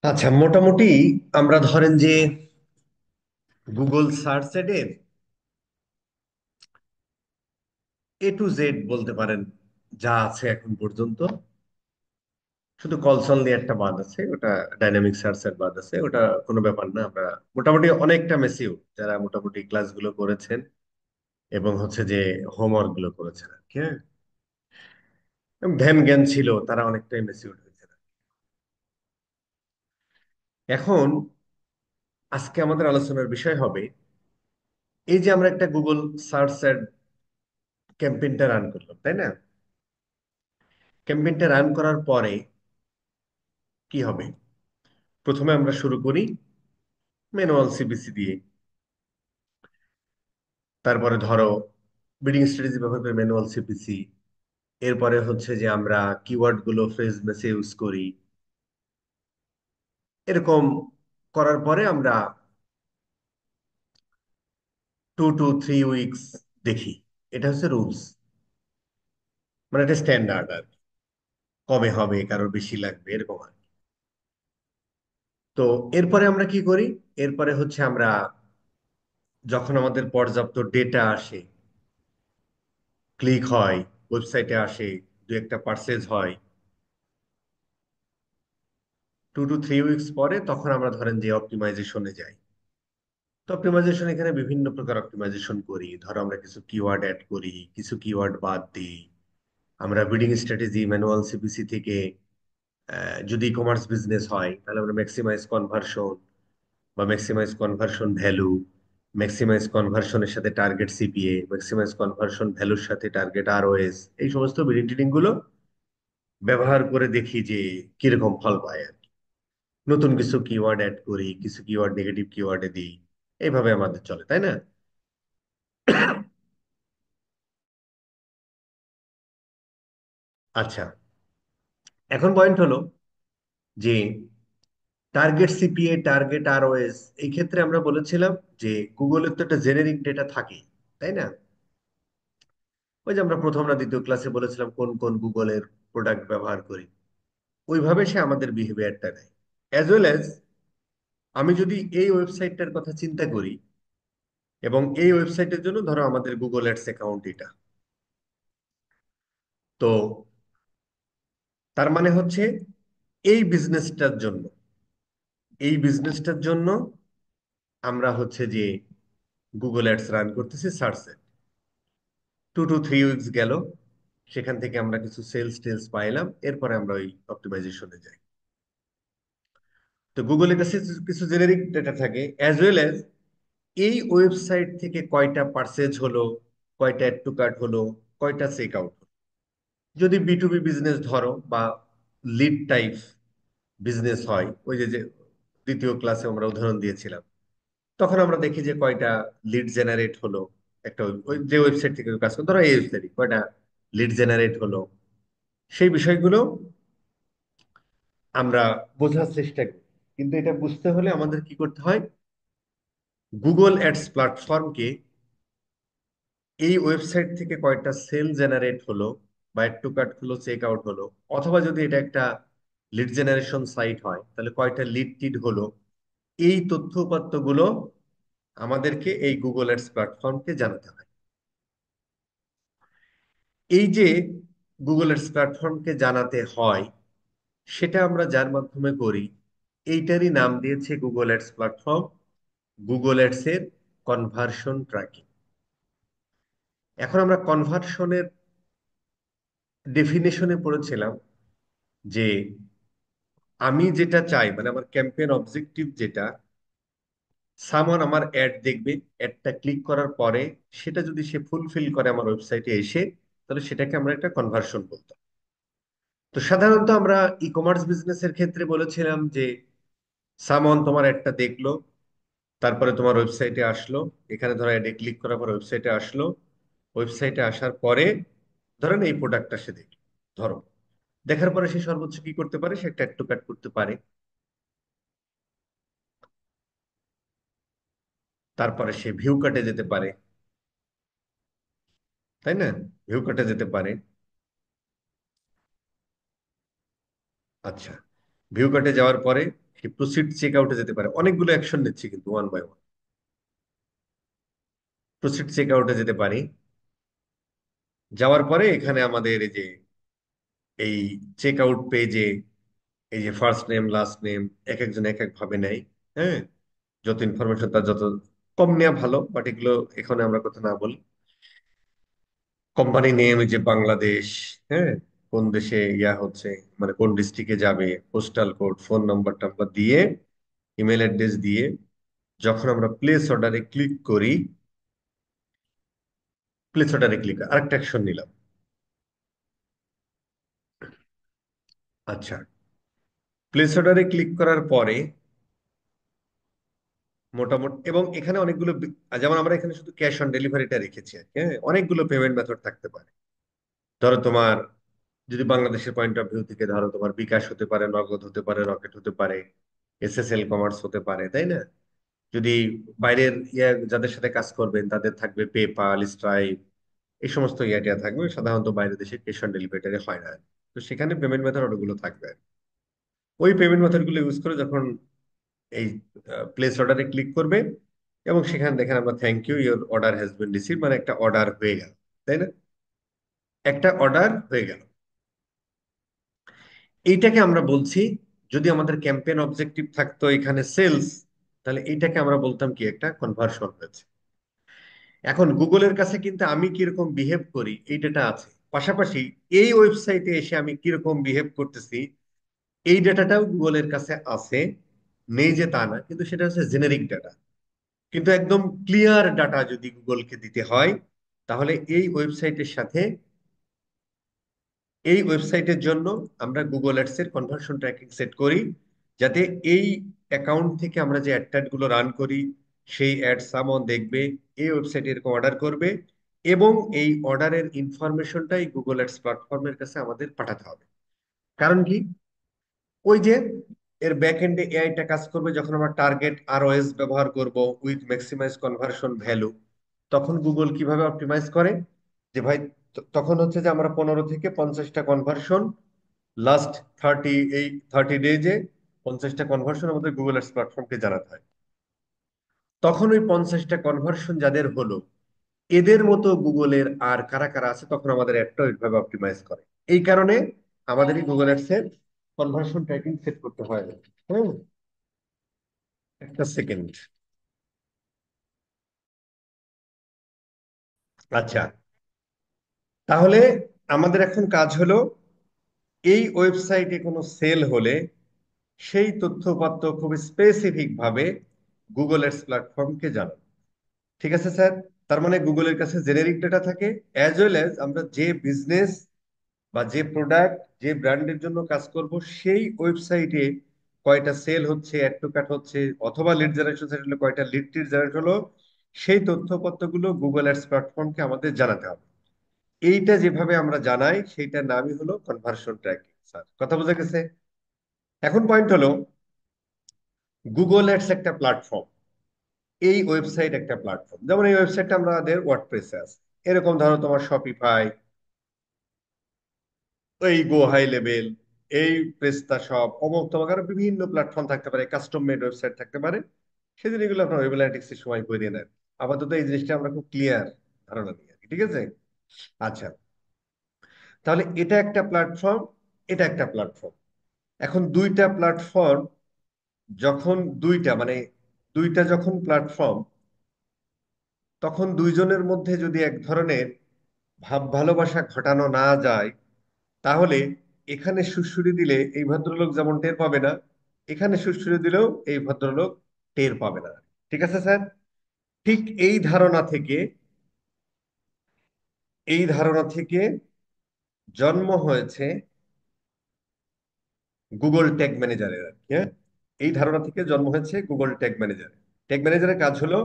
আচ্ছা, মোটামুটি আমরা ধরেন যে গুগল সার্চ এর A to Z বলতে পারেন যা আছে এখন পর্যন্ত। শুধু কলসল নিয়ে একটা বাদ আছে, ওটা ডাইনামিক সার্চ এর বাদ আছে, ওটা কোনো ব্যাপার না। আমরা মোটামুটি অনেকটা মেসিও যারা মোটামুটি ক্লাসগুলো করেছেন এবং হচ্ছে যে হোমওয়ার্ক গুলো করেছেন আর কি, হ্যাঁ, এবং ধ্যান জ্ঞান ছিল, তারা অনেকটাই মেসিউর হয়েছে। এখন আজকে আমাদের আলোচনার বিষয় হবে এই যে আমরা একটা গুগল সার্চ এর ক্যাম্পেইনটা রান করলাম, তাই না? ক্যাম্পেইনটা রান করার পরে কি হবে? প্রথমে আমরা শুরু করি ম্যানুয়াল সিবিসি দিয়ে। তারপরে ধরো বিডিং স্ট্র্যাটেজি ব্যবহার করে ম্যানুয়াল সিবিসি। এরপরে হচ্ছে যে আমরা কিওয়ার্ড গুলো ফ্রেজ মেসে ইউজ করি। এরকম করার পরে আমরা 2 to 3 উইকস দেখি। এটা হচ্ছে রুলস, মানে এটা স্ট্যান্ডার্ড আর কি। কবে হবে, কারোর বেশি লাগবে, এরকম আর কি। তো এরপরে আমরা কি করি? এরপরে হচ্ছে আমরা যখন আমাদের পর্যাপ্ত ডেটা আসে, ক্লিক হয়, ওয়েবসাইটে আসে, দু একটা পার্সেজ হয়, 2 to 3 উইকস পরে তখন আমরা ধরেন যে অপটিমাইজেশনে যাই। তো অপটিমাইজেশন এখানে বিভিন্ন প্রকার অপটিমাইজেশন করি। ধরো আমরা কিছু কিওয়ার্ড অ্যাড করি, কিছু কিওয়ার্ড বাদ দিই। আমরা বিডিং স্ট্র্যাটেজি ম্যানুয়াল সিপিসি থেকে যদি ই কমার্স বিজনেস হয় তাহলে আমরা ম্যাক্সিমাইজ কনভার্সন বা ম্যাক্সিমাইজ কনভার্সন ভ্যালু, ম্যাক্সিমাইজ কনভার্সনের সাথে টার্গেট সিপিএ, ম্যাক্সিমাইজ কনভার্সন ভ্যালুর সাথে টার্গেট আরওএস, এই সমস্ত বিডিং টিডিং গুলো ব্যবহার করে দেখি যে কিরকম ফল পায় আর কি। নতুন কিছু কিওয়ার্ড অ্যাড করি, কিছু কিওয়ার্ড নেগেটিভ কিওয়ার্ডে দিই। এইভাবে আমাদের চলে, তাই না? আচ্ছা, এখন পয়েন্ট হলো যে টার্গেট সিপিএ, টার্গেট আরওএস, এই ক্ষেত্রে আমরা বলেছিলাম যে গুগলের তো একটা জেনেরিক ডেটা থাকে, তাই না? ওই যে আমরা প্রথম না দ্বিতীয় ক্লাসে বলেছিলাম কোন কোন গুগলের প্রোডাক্ট ব্যবহার করি, ওইভাবে সে আমাদের বিহেভিয়ারটা নেয়। অ্যাজ ওয়েল অ্যাজ আমি যদি এই ওয়েবসাইটটার কথা চিন্তা করি এবং এই ওয়েবসাইটের জন্য ধরো আমাদের গুগল অ্যাডস অ্যাকাউন্ট এটা, তো তার মানে হচ্ছে এই বিজনেসটার জন্য, এই বিজনেসটার জন্য আমরা হচ্ছে যে গুগল অ্যাডস রান করতেছি সার্চে। 2 to 3 উইকস গেল, সেখান থেকে আমরা কিছু সেলস টেলস পাইলাম, এরপরে আমরা ওই অপটিমাইজেশনে যাই। তো গুগলের কাছে কিছু জেনেরিক ডেটা থাকে, অ্যাজ ওয়েল অ্যাজ এই ওয়েবসাইট থেকে কয়টা পারচেজ হলো, কয়টা অ্যাড টু কার্ট হলো, কয়টা চেক আউট হলো। যদি B2B বিজনেস ধরো বা লিড টাইপ বিজনেস হয়, ওই যে যে দ্বিতীয় ক্লাসে আমরা উদাহরণ দিয়েছিলাম, তখন আমরা দেখি যে কয়টা লিড জেনারেট হলো। একটা ওই যে ওয়েবসাইট থেকে কাজ করো, ধরো এই ওয়েবসাইট কয়টা লিড জেনারেট হলো, সেই বিষয়গুলো আমরা বোঝার চেষ্টা করি। কিন্তু এটা বুঝতে হলে আমাদের কি করতে হয়? গুগল অ্যাডস প্ল্যাটফর্মকে এই ওয়েবসাইট থেকে কয়টা সেল জেনারেট হলো বা অ্যাড টু কার্ট হলো, চেক আউট হলো, অথবা যদি এটা একটা লিড জেনারেশন সাইট হয় তাহলে কয়টা লিড টিড হলো, এই তথ্য উপাত্তগুলো আমাদেরকে এই গুগল অ্যাডস প্ল্যাটফর্মকে জানাতে হয়। এই যে গুগল অ্যাডস প্ল্যাটফর্মকে জানাতে হয়, সেটা আমরা যার মাধ্যমে করি, এইটারই নাম দিয়েছে Google ads platform, Google ads এর কনভার্সন ট্র্যাকিং। এখন আমরা কনভার্সনের ডেফিনেশনে পড়েছিলাম যে আমি যেটা চাই, মানে আমার ক্যাম্পেইন অবজেক্টিভ যেটা, সামন আমার অ্যাড দেখবে, অ্যাডটা ক্লিক করার পরে সেটা যদি সে ফুলফিল করে আমার ওয়েবসাইটে এসে, তাহলে সেটাকে আমরা একটা কনভার্সন বলতাম। তো সাধারণত আমরা ই কমার্স বিজনেসের ক্ষেত্রে বলেছিলাম যে সামন তোমার অ্যাডটা দেখলো, তারপরে তোমার ওয়েবসাইটে আসলো, এখানে ধরো অ্যাডে ক্লিক করার পর ওয়েবসাইটে আসলো, ওয়েবসাইটে আসার পরে ধরেন এই প্রোডাক্টটা সে দেখলো, ধরো দেখার পরে সে সর্বোচ্চ কি করতে পারে? সে একটা অ্যাড টু কার্ট করতে পারে, তারপরে সে ভিউ কাটে যেতে পারে, তাই না? ভিউ কাটে যেতে পারে। আচ্ছা, ভিউ কার্টে যাওয়ার পরে সে প্রসিড চেক আউটে যেতে পারে, অনেকগুলো অ্যাকশন নিচ্ছি কিন্তু one by one. Proceed check আউটে যেতে পারি, যাওয়ার পরে এখানে আমাদের এই যে এই চেক আউট পেজে এই যে ফার্স্ট নেম লাস্ট নেম এক একজন এক এক ভাবে নেয়। হ্যাঁ, যত ইনফরমেশন তার যত কম নেওয়া ভালো, বাট এগুলো এখানে আমরা কথা না বলি। কোম্পানি নেম যে বাংলাদেশ, হ্যাঁ, কোন দেশে ইয়া হচ্ছে, মানে কোন ডিস্ট্রিক্টে যাবে, পোস্টাল কোড, ফোন নাম্বার টাম্বার দিয়ে, ইমেল অ্যাড্রেস দিয়ে যখন আমরা প্লেস অর্ডারে ক্লিক করি, প্লেস অর্ডারে ক্লিক আরেকটা অ্যাকশন নিলাম। আচ্ছা, প্লেস অর্ডারে ক্লিক করার পরে মোটামুটি, এবং এখানে অনেকগুলো যেমন আমরা এখানে শুধু ক্যাশ অন ডেলিভারিটা রেখেছি আর কি, হ্যাঁ, অনেকগুলো পেমেন্ট মেথড থাকতে পারে। ধরো তোমার যদি বাংলাদেশের পয়েন্ট অফ ভিউ থেকে ধরো, তোমার বিকাশ হতে পারে, নগদ হতে পারে, রকেট হতে পারে, এসএসএল কমার্স হতে পারে, তাই না? যদি বাইরের যাদের সাথে কাজ করবেন তাদের থাকবে পেপাল, স্ট্রাইপ, এই সমস্ত ইয়াটিয়া থাকবে, সাধারণত বাইরের দেশে ক্যাশ অন ডেলিভারি হয় না। তো সেখানে পেমেন্ট মেথড ওগুলো থাকবে। ওই পেমেন্ট মেথড গুলো ইউজ করে যখন এই প্লেস অর্ডারে ক্লিক করবে, এবং সেখানে দেখেন আমরা thank you your order has been receive, মানে একটা অর্ডার হয়ে গেল, তাই না? একটা অর্ডার হয়ে গেল। এইটাকে আমরা বলছি, যদি আমাদের ক্যাম্পেইন অবজেক্টিভ থাকতো এখানে সেলস, তাহলে এইটাকে আমরা বলতাম কি একটা কনভার্সন হয়েছে। এখন গুগলের কাছে কিন্তু আমি কিরকম বিহেভ করি এই ডেটা আছে, পাশাপাশি এই ওয়েবসাইটে এসে আমি কিরকম বিহেভ করতেছি এই ডেটাটাও গুগলের কাছে আছে। নেই যে তা না, কিন্তু সেটা হচ্ছে জেনেরিক ডাটা। কিন্তু একদম ক্লিয়ার ডাটা যদি গুগলকে দিতে হয়, তাহলে এই ওয়েবসাইটের জন্য আমরা গুগল অ্যাডস এর কনভার্সন ট্র্যাকিং সেট করি, যাতে এই অ্যাকাউন্ট থেকে আমরা যে অ্যাড গুলো রান করি, সেই অ্যাড সামন দেখবে, এই ওয়েবসাইটে এরকম অর্ডার করবে, এবং এই অর্ডারের ইনফরমেশনটাই গুগল অ্যাডস প্ল্যাটফর্মের কাছে আমাদের পাঠাতে হবে। কারণ কি, ওই যে এর ব্যাক এন্ডে এআইটা কাজ করবে, যখন আমরা টার্গেট আরওএস ব্যবহার করব উইথ ম্যাক্সিমাইজ কনভার্সন ভ্যালু, তখন গুগল কিভাবে অপটিমাইজ করে, যে ভাই তখন হচ্ছে যে আমরা 15 থেকে 50টা কনভার্সন লাস্ট 30 ডেজে 50টা কনভার্সন আমাদের গুগল অ্যাডস প্ল্যাটফর্মকে জানাতে হয়। তখন ওই 50টা কনভার্সন যাদের হলো, এদের মতো গুগলের আর কারা কারা আছে, তখন আমাদের অ্যাডটা ওইভাবে অপটিমাইজ করে। এই কারণে আমাদের এই গুগল অ্যাডস এর কনভার্সন ট্র্যাকিং সেট করতে হয়। হ্যাঁ, একটা সেকেন্ড। আচ্ছা, তাহলে আমাদের এখন কাজ হলো এই ওয়েবসাইটে কোনো সেল হলে সেই তথ্যপত্র খুব স্পেসিফিক ভাবে গুগল এডস প্ল্যাটফর্মকে জানানো। ঠিক আছে স্যার? তার মানে গুগলের কাছে জেনেরিক ডেটা থাকে, অ্যাজ ওয়েল অ্যাজ আমরা যে বিজনেস বা যে প্রোডাক্ট, যে ব্র্যান্ডের জন্য কাজ করব, সেই ওয়েবসাইটে কয়টা সেল হচ্ছে, অ্যাড টু কার্ট হচ্ছে, অথবা লিড জেনারেশন সাইট হলে কয়টা লিড টিড জেনারেট হলো, সেই তথ্যপত্রগুলো গুগল অ্যাডস প্ল্যাটফর্মকে আমাদের জানাতে হবে। এইটা যেভাবে আমরা জানাই সেইটার নামই হলো কনভার্সন ট্র্যাকিং। স্যার, কথা বোঝা গেছে? এখন পয়েন্ট হলো, গুগল অ্যাডস একটা প্ল্যাটফর্ম, এই ওয়েবসাইট একটা প্ল্যাটফর্ম। যেমন এই ওয়েবসাইটটা আমাদের ওয়ার্ডপ্রেসে আছে, এরকম ধরো তোমার শপিফাই, এই গো হাই লেভেল, এই প্রেস্তা শপ, অমুক তমুক, আরো বিভিন্ন প্ল্যাটফর্ম থাকতে পারে, কাস্টম মেড ওয়েবসাইট থাকতে পারে। সেদিন এগুলো আপনার ওয়েব অ্যানালিটিক্স এর সময় করে নেন। আপাতত এই জিনিসটা আমরা খুব ক্লিয়ার ধারণা নিই আর কি, ঠিক আছে? আচ্ছা, তাহলে এটা একটা প্ল্যাটফর্ম, এটা একটা প্ল্যাটফর্ম। এখন দুইটা প্ল্যাটফর্ম যখন, দুইটা মানে দুইটা যখন প্ল্যাটফর্ম, তখন দুইজনের মধ্যে যদি এক ধরনের ভাব ভালোবাসা ঘটানো না যায়, তাহলে এখানে সুড়সুড়ি দিলে এই ভদ্রলোক যেমন টের পাবে না, এখানে সুড়সুড়ি দিলেও এই ভদ্রলোক টের পাবে না। ঠিক আছে স্যার? ঠিক এই ধারণা থেকে জন্ম হয়েছে গুগল ট্যাগ ম্যানেজারের আর কি, হ্যাঁ? এই ধারণা থেকে জন্ম হয়েছে গুগল ট্যাগ ম্যানেজার। ট্যাগ ম্যানেজারের কাজ হলো,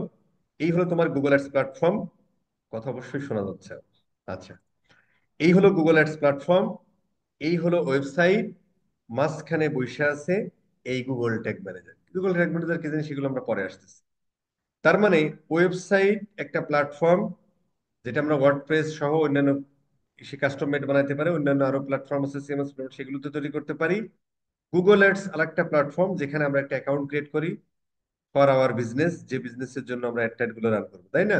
এই হলো তোমার গুগল অ্যাডস প্ল্যাটফর্ম, কথা অবশ্যই শোনা যাচ্ছে। আচ্ছা, এই হলো গুগল অ্যাডস প্ল্যাটফর্ম, এই হলো ওয়েবসাইট, মাঝখানে বসে আছে এই Google tag manager. Google tag manager কি জিনিস সেগুলো আমরা পরে আসতেছি। তার মানে ওয়েবসাইট একটা প্ল্যাটফর্ম, যেটা আমরা ওয়ার্ডপ্রেস সহ অন্যান্য সে কাস্টম মেড বানাতে পারে, অন্যান্য আরো প্ল্যাটফর্ম আছে সিএমএস, সেগুলোতে তৈরি করতে পারি। গুগল অ্যাডস আরেকটা প্ল্যাটফর্ম যেখানে আমরা একটা অ্যাকাউন্ট ক্রিয়েট করি ফর আওয়ার বিজনেস, যে বিজনেসের জন্য আমরা অ্যাড গুলো রান করবো, তাই না?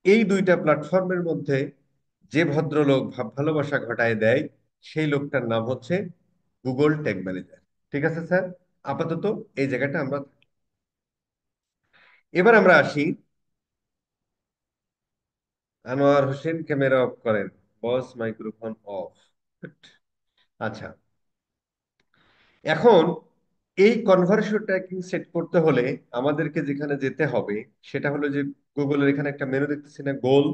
এই দুইটা প্ল্যাটফর্মের মধ্যে যে ভদ্রলোক ভাব ভালোবাসা ঘটায় দেয়, সেই লোকটার নাম হচ্ছে গুগল ট্যাগ ম্যানেজার। ঠিক আছে স্যার, আপাতত এই জায়গাটা আমরা। এবার আমরা আসি, আনোয়ার হোসেন ক্যামেরা অফ করেন, বস মাইক্রোফোন অফ। আচ্ছা, এখন এই কনভার্সন ট্র্যাকিং সেট করতে হলে আমাদেরকে যেখানে যেতে হবে সেটা হলো যে গুগলের এখানে একটা মেনু দেখতেছি না, গোল।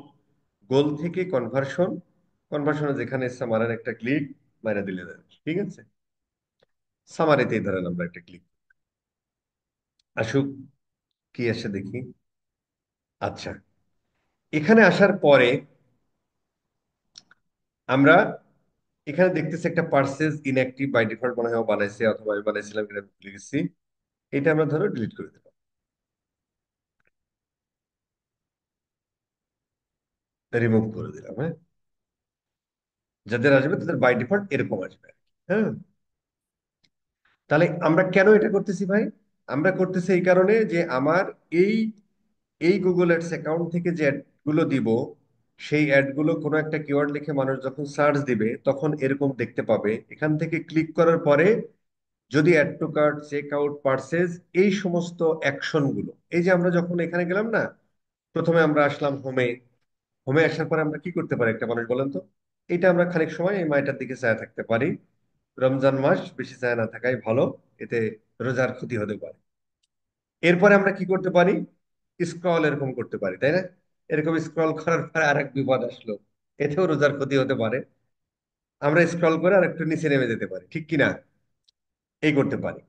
গোল থেকে কনভার্সন, কনভার্সনে যেখানে সামারের একটা ক্লিক মারা দিলে দেন, ঠিক আছে? সামারিতেই ধরেন আমরা একটা ক্লিক, আসুক কি আসে দেখি। আচ্ছা, এখানে আসার পরে আমরা এখানে দেখতেছি একটা পার্সেস ইনঅ্যাক্টিভ বাই ডিফল্ট মনে হয় ও বানাইছে, অথবা আমি বানাইছিলাম, এটা ভুলে গেছি। এটা আমরা ধরো ডিলিট করে দিলাম, রিমুভ করে দিলাম, হ্যাঁ। যাদের আসবে তাদের বাই ডিফল্ট এরকম আসবে, হ্যাঁ। তাহলে আমরা কেন এটা করতেছি ভাই? আমরা করতেছি এই কারণে যে আমার এই এই গুগল অ্যাডস অ্যাকাউন্ট থেকে যে অ্যাড গুলো দিব, সেই অ্যাড গুলো কোনো একটা কিওয়ার্ড লিখে মানুষ যখন সার্চ দিবে তখন এরকম দেখতে পাবে। এখান থেকে ক্লিক করার পরে যদি add to cart, check out, purchase, এই সমস্ত অ্যাকশন গুলো, এই যে আমরা যখন এখানে গেলাম না, প্রথমে আমরা আসলাম হোমে। হোমে আসার পরে আমরা কি করতে পারি একটা মানুষ বলেন তো? এটা আমরা খানিক সময় এই মাইটার দিকে চায় থাকতে পারি। রমজান মাস বেশি চায় না থাকাই ভালো, এতে রোজার ক্ষতি হতে পারে। এরপরে আমরা কি করতে পারি? স্ক্রল এরকম করতে পারি, তাই না? এরকম স্ক্রল করার পরে আরেক বিপদ আসলো, এতেও রোজার ক্ষতি হতে পারে। আমরা স্ক্রল করে আর একটু নিচে নেমে যেতে পারি, ঠিক কিনা? এই করতে পারি।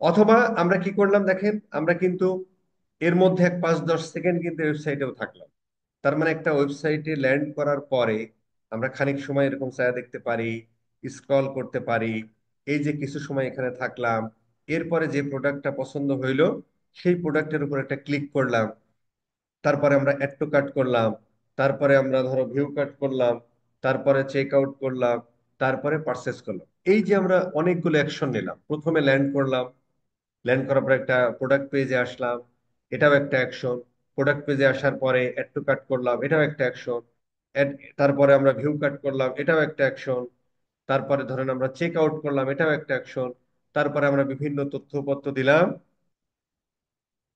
অথবা আমরা কি করলাম দেখেন, আমরা কিন্তু এর মধ্যে এক 5-10 সেকেন্ড কিন্তু ওয়েবসাইটেও থাকলাম। তার মানে একটা ওয়েবসাইটে ল্যান্ড করার পরে আমরা খানিক সময় এরকম ছায়া দেখতে পারি, স্ক্রল করতে পারি। এই যে কিছু সময় এখানে থাকলাম, এরপরে যে প্রোডাক্টটা পছন্দ হইলো সেই প্রোডাক্টের উপর একটা ক্লিক করলাম, তারপরে আমরা অ্যাড টু কার্ট করলাম, তারপরে আমরা ধরো ভিউ কার্ট করলাম, তারপরে চেক আউট করলাম, তারপরে পারচেস করলাম। এই যে আমরা অনেকগুলো অ্যাকশন নিলাম, প্রথমে ল্যান্ড করলাম, ল্যান্ড করার পর একটা প্রোডাক্ট পেজে আসলাম, এটাও একটা অ্যাকশন। প্রোডাক্ট পেজে আসার পরে অ্যাড টু কার্ট করলাম, এটাও একটা অ্যাকশন। তারপরে আমরা ভিউ কার্ট করলাম, এটাও একটা অ্যাকশন। তারপরে ধরেন আমরা চেক আউট করলাম, এটাও একটা অ্যাকশন। তারপরে আমরা বিভিন্ন তথ্যপত্র দিলাম,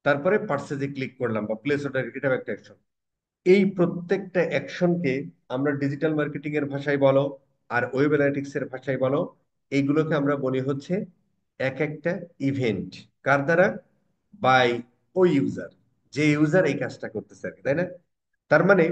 তারপরে পার্সেজে ক্লিক করলাম বা প্লেস অর্ডার, এটাও একটা অ্যাকশন। এই প্রত্যেকটা অ্যাকশনকে আমরা ডিজিটাল মার্কেটিং এর ভাষায় বলো আর ওয়েব অ্যানালিটিক্স এর ভাষায় বলো, এইগুলোকে আমরা বলি হচ্ছে এক একটা ইভেন্ট। কার দ্বারা? বাই ওই ইউজার, যে ইউজার এই কাজটা করতেছে আর কি, তাই না? তার মানে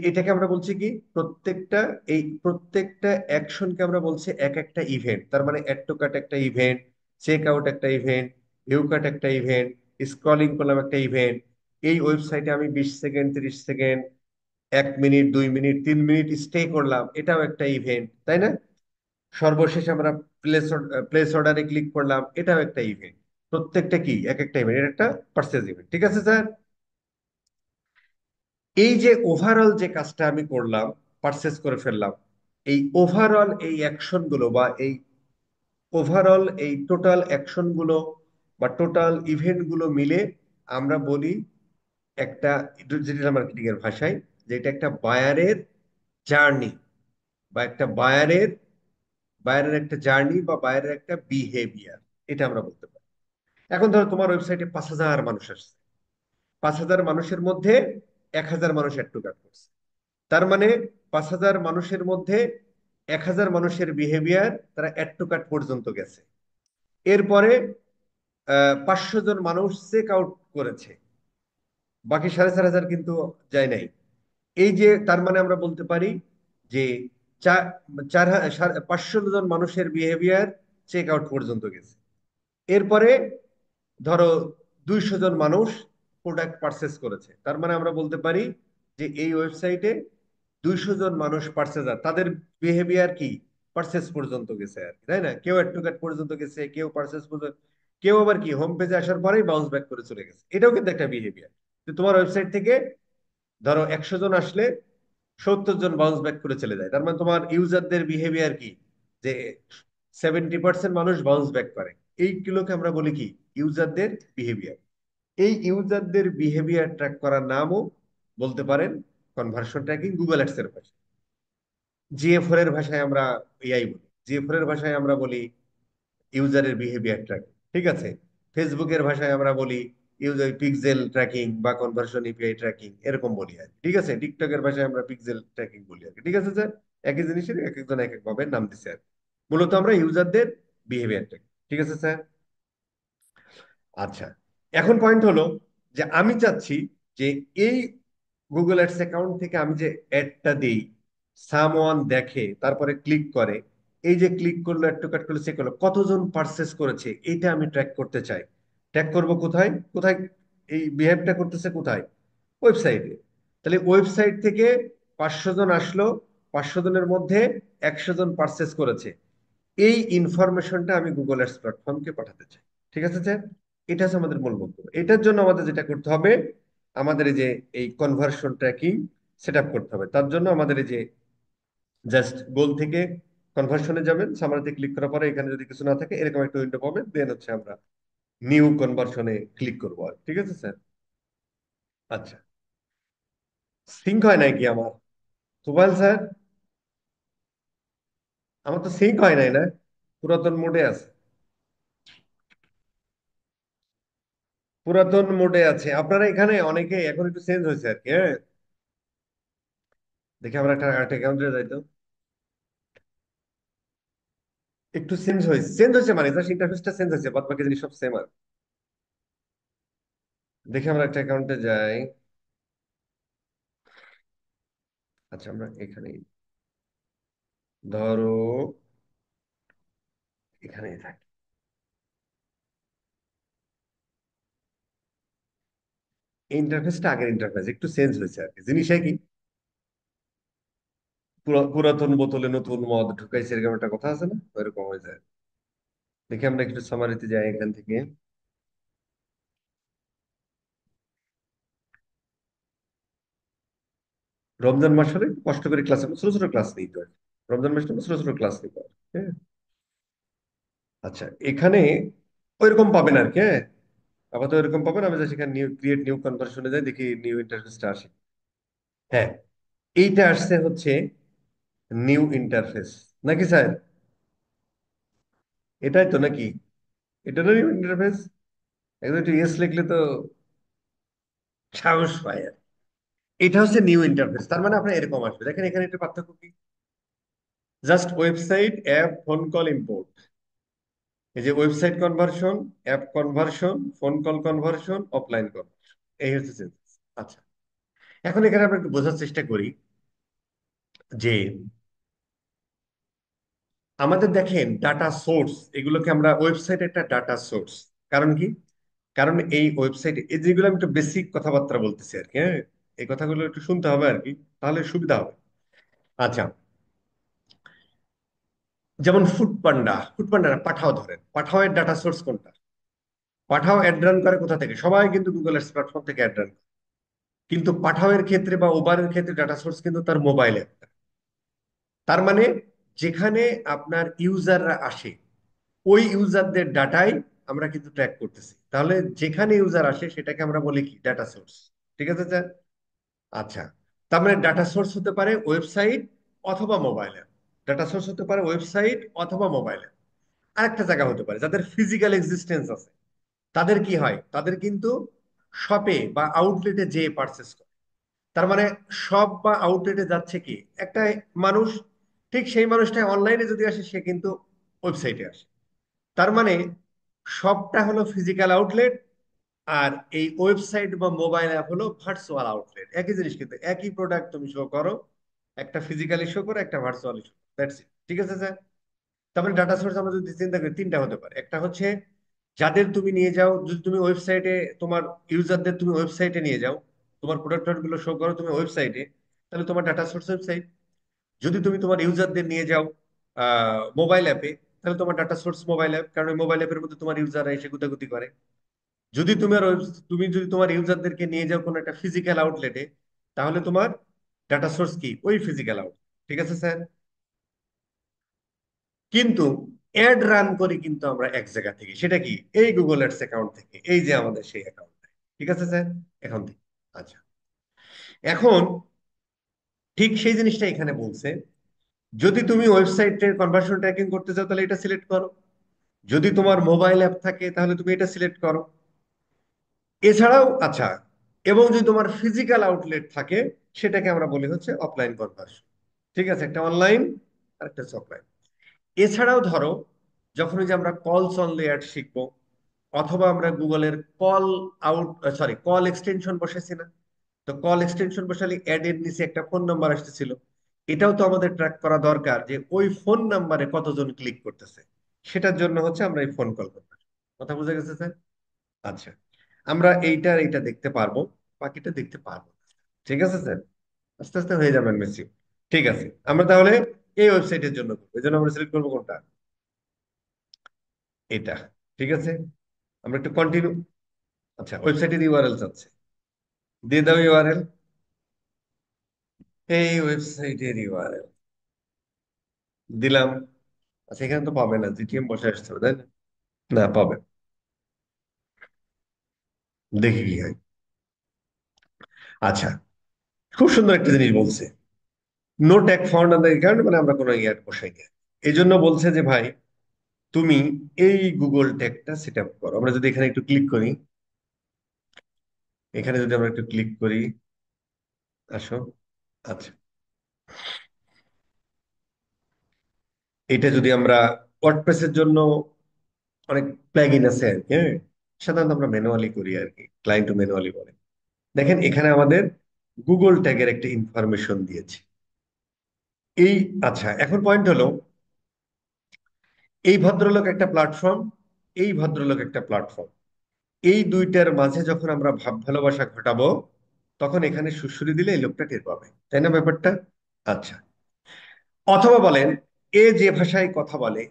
এটাকে আমরা বলছি কি, প্রত্যেকটা অ্যাকশনকে আমরা বলছি এক একটা ইভেন্ট। তার মানে অ্যাড টু কার্ট একটা ইভেন্ট, চেক আউট একটা ইভেন্ট, ভিউ কার্ট একটা ইভেন্ট, স্ক্রলিং করলাম একটা ইভেন্ট, এই ওয়েবসাইটে আমি 20 second, 30 second, 1 minute, 2 minute, 3 minute stay করলাম, এটাও একটা ইভেন্ট, তাই না? সর্বশেষ আমরা প্লেস অর্ডারে ক্লিক করলাম, এটাও একটা ইভেন্ট। প্রত্যেকটা কি এক একটা ইভেন্ট, এটা একটা পার্সেস ইভেন্ট, ঠিক আছে স্যার? এই যে ওভারঅল যে কাজটা আমি করলাম, পারচেস করে ফেললাম, এই ওভারঅল এই অ্যাকশন গুলো বা এই ওভারঅল এই টোটাল অ্যাকশন গুলো বা টোটাল ইভেন্ট গুলো মিলে আমরা বলি একটা ডিজিটাল মার্কেটিং এর ভাষায় যে এটা একটা বায়ারের জার্নি, বা একটা বায়ারের একটা জার্নি বা বায়ারের একটা বিহেভিয়ার, এটা আমরা বলতে পারি। এখন ধরো তোমার ওয়েবসাইটে 5,000 মানুষ আসছে, 5,000 মানুষের মধ্যে 1,000 মানুষ অ্যাড টু কার্ট করছে। তার মানে 5,000 মানুষের মধ্যে 1,000 মানুষের বিহেভিয়ার, তারা অ্যাড টু কার্ট পর্যন্ত গেছে। এরপরে 500 জন মানুষ চেক আউট করেছে, বাকি 4,500 কিন্তু যায় নাই। এই যে তার মানে আমরা বলতে পারি যে চার 500 জন মানুষের বিহেভিয়ার চেক আউট পর্যন্ত গেছে। এরপরে ধরো 200 জন মানুষ প্রোডাক্ট পারচেস করেছে, তার মানে আমরা বলতে পারি যে এই ওয়েবসাইটে 200 জন মানুষ পারচেজার, তাদের বিহেভিয়ার কি পারচেস পর্যন্ত গেছে আর কি, তাই না? কেউ অ্যাড টু কার্ট পর্যন্ত গেছে, কেউ পারচেস পর্যন্ত, কেউ আবার কি হোম পেজে আসার পরেই বাউন্স ব্যাক করে চলে গেছে। এটাও কিন্তু একটা বিহেভিয়ার। তোমার ওয়েবসাইট থেকে ধরো 100 জন আসলে 70 জন বাউন্স ব্যাক করে চলে যায়, তার মানে তোমার ইউজারদের বিহেভিয়ার কি, যে 70% মানুষ বাউন্স ব্যাক করে। এইগুলোকে আমরা বলি কি, ইউজারদের বিহেভিয়ার। এই ইউজারদের বিহেভিয়ার ট্র্যাক করার নামও বলতে পারেন কনভার্সন ট্র্যাকিং, গুগল অ্যাডস এর ভাষায়। জিএফওর এর ভাষায় আমরা এআই বলি, জিএফওর এর ভাষায় আমরা বলি ইউজারের বিহেভিয়ার ট্র্যাকিং। ঠিক আছে, ফেসবুকের ভাষায় আমরা বলি ইউজার পিক্সেল ট্র্যাকিং বা কনভার্সন এপিআই ট্র্যাকিং, এরকম বলি আর কি। ঠিক আছে, টিকটকের ভাষায় আমরা পিক্সেল ট্র্যাকিং বলি আর কি। ঠিক আছে স্যার, একই জিনিসের এক একজন এক এক ভাবে নাম দিচ্ছে আর কি। মূলত আমরা ইউজারদের বিহেভিয়ার ট্র্যাকিং। ঠিক আছে স্যার। আচ্ছা, এখন পয়েন্ট হলো যে আমি চাচ্ছি যে এই গুগল অ্যাডস অ্যাকাউন্ট থেকে আমি যে অ্যাডটা দিই, সামওয়ান দেখে তারপরে ক্লিক করে, এই যে ক্লিক করলো, একটু কাট করলো, সে করলো, কতজন পারচেস করেছে এটা আমি ট্র্যাক করতে চাই। ট্র্যাক করব কোথায় কোথায়? এই বিহেভটা করতেছে কোথায়? ওয়েবসাইটে। তাহলে ওয়েবসাইট থেকে 500 জন আসলো, 500 জনের মধ্যে 100 জন পারচেস করেছে, এই ইনফরমেশনটা আমি গুগল অ্যাডস প্ল্যাটফর্মকে পাঠাতে চাই। ঠিক আছে স্যার, এটা হচ্ছে আমাদের মূল বক্তব্য। এটার জন্য আমাদের যেটা করতে হবে, আমাদের এই যে এই কনভার্সন ট্র্যাকিং সেট আপ করতে হবে। তার জন্য আমাদের এই যে জাস্ট গোল থেকে কনভার্সনে যাবেন, সামারিতে ক্লিক করার পরে এখানে যদি কিছু না থাকে এরকম একটা উইন্ডো পাবেন, দেন হচ্ছে আমরা নিউ কনভার্সনে ক্লিক করবো আর। ঠিক আছে স্যার। আচ্ছা, সিঙ্ক হয় নাই কি আমার? সুবাল স্যার, আমার তো সিঙ্ক হয় নাই না, পুরাতন মোডে আছে। পুরাতন মোডে আছে, আপনারা এখানে অনেকে এখন একটু চেঞ্জ হয়েছে আর কি। হ্যাঁ, দেখি আমরা একটা একটা অ্যাকাউন্টে যাই তো। একটু চেঞ্জ হয়েছে, চেঞ্জ হয়েছে মানে জাস্ট ইন্টারফেসটা চেঞ্জ হয়েছে, বাদ বাকি জিনিস সব সেম আর। দেখি আমরা একটা অ্যাকাউন্টে যাই। আচ্ছা, আমরা এখানে ধরো এখানেই থাকি। এই ইন্টারফেসটা আগের ইন্টারফেস, একটু চেঞ্জ হয়েছে আর কি। জিনিস কি, পুরাতন বোতলে নতুন মদ ঢুকাইছে, এরকম একটা কথা আছে না, ওইরকম হয়ে যায়। দেখি আমরা একটু সামারিতে যাই এখান থেকে। রমজান মাস হলে একটু কষ্ট করে ক্লাস, ছোট ছোট ক্লাস নিতে হয়। রমজান মাসটা ছোট ছোট ক্লাস নিতে হয়। হ্যাঁ। আচ্ছা, এখানে ওইরকম পাবেন আর কি। হ্যাঁ, আপাতত এরকম পাবেন। আমি সেখানে নিউ ক্রিয়েট নিউ কনভার্সনে যাই, দেখি নিউ ইন্টারফেসটা আসে। হ্যাঁ, এইটা আসছে হচ্ছে নিউ ইন্টারফেস, নাকি স্যার? এটাই তো নাকি? এটা না নিউ ইন্টারফেস? একদম একটু ইয়েস লিখলে তো সাহস পায় আর। এটা হচ্ছে নিউ ইন্টারফেস, তার মানে আপনার এরকম আসবে। দেখেন এখানে একটা পার্থক্য কি, just website, app, phone call, import. এই যে website conversion, app conversion, phone call conversion, offline conversion, এই হচ্ছে চেঞ্জেস। আচ্ছা, এখন এখানে আমরা একটু বোঝার চেষ্টা করি যে আমাদের দেখেন ডাটা সোর্স, এগুলোকে আমরা ওয়েবসাইট একটা ডাটা সোর্স। কারণ কি? কারণ এই ওয়েবসাইটে এই যেগুলো আমি একটু বেসিক কথাবার্তা বলতেছি আর কি। হ্যাঁ, এই কথাগুলো একটু শুনতে হবে আর কি, তাহলে সুবিধা হবে। আচ্ছা, যেমন ফুডপান্ডা, ফুডপান্ডা না, পাঠাও ধরেন, পাঠাও এর ডাটা সোর্স কোনটা? পাঠাও অ্যাড রান করে কোথা থেকে? সবাই কিন্তু গুগল এর প্ল্যাটফর্ম থেকে অ্যাড রান করে। কিন্তু পাঠাও এর ক্ষেত্রে বা উবারের ক্ষেত্রে ডাটা সোর্স কিন্তু তার মোবাইল অ্যাপ। তার মানে যেখানে আপনার ইউজাররা আসে, ওই ইউজারদের ডাটাই আমরা কিন্তু ট্র্যাক করতেছি। তাহলে যেখানে ইউজার আসে সেটাকে আমরা বলি কি, ডাটা সোর্স। ঠিক আছে স্যার। আচ্ছা, তার মানে ডাটা সোর্স হতে পারে ওয়েবসাইট অথবা মোবাইল অ্যাপ। ডাটা সোর্স হতে পারে ওয়েবসাইট অথবা মোবাইল অ্যাপ। আরেকটা জায়গা হতে পারে যাদের ফিজিক্যাল এক্সিস্টেন্স আছে, তাদের কি হয়, তাদের কিন্তু শপে বা আউটলেটে যেয়ে পারচেস করে। তার মানে শপ বা আউটলেটে যাচ্ছে কি একটা মানুষ, ঠিক সেই মানুষটা অনলাইনে যদি আসে সে কিন্তু ওয়েবসাইটে আসে। তার মানে শপটা হলো ফিজিক্যাল আউটলেট, আর এই ওয়েবসাইট বা মোবাইল অ্যাপ হলো ভার্চুয়াল আউটলেট। একই জিনিস, কিন্তু একই প্রোডাক্ট তুমি শো করো, একটা ফিজিক্যালি শো করো, একটা ভার্চুয়ালি শো করো, দ্যাটস ইট। ঠিক আছে স্যার। তারপরে ডাটা সোর্স আমরা যদি চিন্তা করি, তিনটা হতে পারে। একটা হচ্ছে যাদের তুমি নিয়ে যাও, যদি তুমি ওয়েবসাইটে তোমার ইউজারদের তুমি ওয়েবসাইটে নিয়ে যাও, তোমার প্রোডাক্ট গুলো শো করো তুমি ওয়েবসাইটে, তাহলে তোমার ডাটা সোর্স ওয়েবসাইট। যদি তুমি তোমার ইউজারদের নিয়ে যাও মোবাইল অ্যাপে, তাহলে তোমার ডাটা সোর্স মোবাইল অ্যাপ, কারণ মোবাইল অ্যাপের মধ্যে তোমার ইউজাররা এসে গুতাগুতি করে। যদি তোমার তুমি যদি তোমার ইউজারদেরকে নিয়ে যাও কোনো একটা ফিজিক্যাল আউটলেটে, তাহলে তোমার ডাটা সোর্স কি, ওই ফিজিক্যাল আউটলেট। ঠিক আছে স্যার। কিন্তু অ্যাড রান করি কিন্তু আমরা এক জায়গা থেকে, সেটা কি, এই গুগল অ্যাডস অ্যাকাউন্ট থেকে, এই যে আমাদের সেই অ্যাকাউন্ট। ঠিক আছে স্যার, এখন থেকে। আচ্ছা, এখন ঠিক সেই জিনিসটা এখানে বলছে, যদি তুমি ওয়েবসাইটের কনভার্সন ট্র্যাকিং করতে চাও তাহলে এটা সিলেক্ট করো, যদি তোমার মোবাইল অ্যাপ থাকে তাহলে তুমি এটা সিলেক্ট করো। এছাড়াও আচ্ছা, এবং যদি তোমার ফিজিক্যাল আউটলেট থাকে, সেটাকে আমরা বলি হচ্ছে অফলাইন কনভার্সন। ঠিক আছে, একটা অনলাইন আর একটা হচ্ছে অফলাইন। এছাড়াও ধরো, যখন ওই যে আমরা কলস অনলি অ্যাড শিখবো, অথবা আমরা গুগলের call out, sorry, call extension বসেছি না, তো কল এক্সটেনশন বসালে অ্যাড এর নিচে একটা ফোন নাম্বার আসতেছিল, এটাও তো আমাদের ট্র্যাক করা দরকার যে ওই ফোন নাম্বারে কতজন ক্লিক করতেছে। সেটার জন্য হচ্ছে আমরা এই ফোন কল করবো। কথা বুঝে গেছে স্যার? আচ্ছা, আমরা এইটা দেখতে পারবো, বাকিটা দেখতে পারবো না। ঠিক আছে স্যার, আস্তে আস্তে হয়ে যাবেন মেসি। ঠিক আছে, আমরা তাহলে এই ওয়েবসাইটের জন্য করবো, এই জন্য আমরা সিলেক্ট করবো কোনটা, এটা। ঠিক আছে, আমরা একটু কন্টিনিউ। আচ্ছা, ওয়েবসাইটের ইউআরএল চাচ্ছে, দিয়ে দাও ইউআরএল। এই ওয়েবসাইটের ইউআরএল দিলাম। আচ্ছা, এখানে তো পাবে না, জিটিএম বসে আসতে হবে তাই না? না, পাবে। দেখি কি হয়। আচ্ছা, খুব সুন্দর একটা জিনিস বলছে, no tag found on the account, মানে আমরা কোনো ইয়ার বসাই না। এই জন্য বলছে যে ভাই, তুমি এই গুগল ট্যাগটা সেট আপ করো। আমরা যদি এখানে একটু ক্লিক করি, এখানে যদি আমরা একটু ক্লিক করি, আসো। আচ্ছা, এটা যদি আমরা ওয়ার্ডপ্রেসের জন্য অনেক প্লাগইন আছে আর কি, হ্যাঁ, সাধারণত আমরা ম্যানুয়ালি করি আর কি, ক্লায়েন্ট টু ম্যানুয়ালি বলে। দেখেন এখানে আমাদের গুগল ট্যাগের একটা ইনফরমেশন দিয়েছে। এই, আচ্ছা, এখন পয়েন্ট হলো, এই ভদ্রলোক একটা প্ল্যাটফর্ম, এই ভদ্রলোক একটা প্ল্যাটফর্ম, এই দুইটার মাঝে যখন আমরা ভাব ভালোবাসা ঘটাবো, তখন এখানে সুড়সুড়ি দিলে এই লোকটা টের পাবে, তাই না ব্যাপারটা? আচ্ছা, অথবা বলেন, এ যে ভাষায় কথা বলে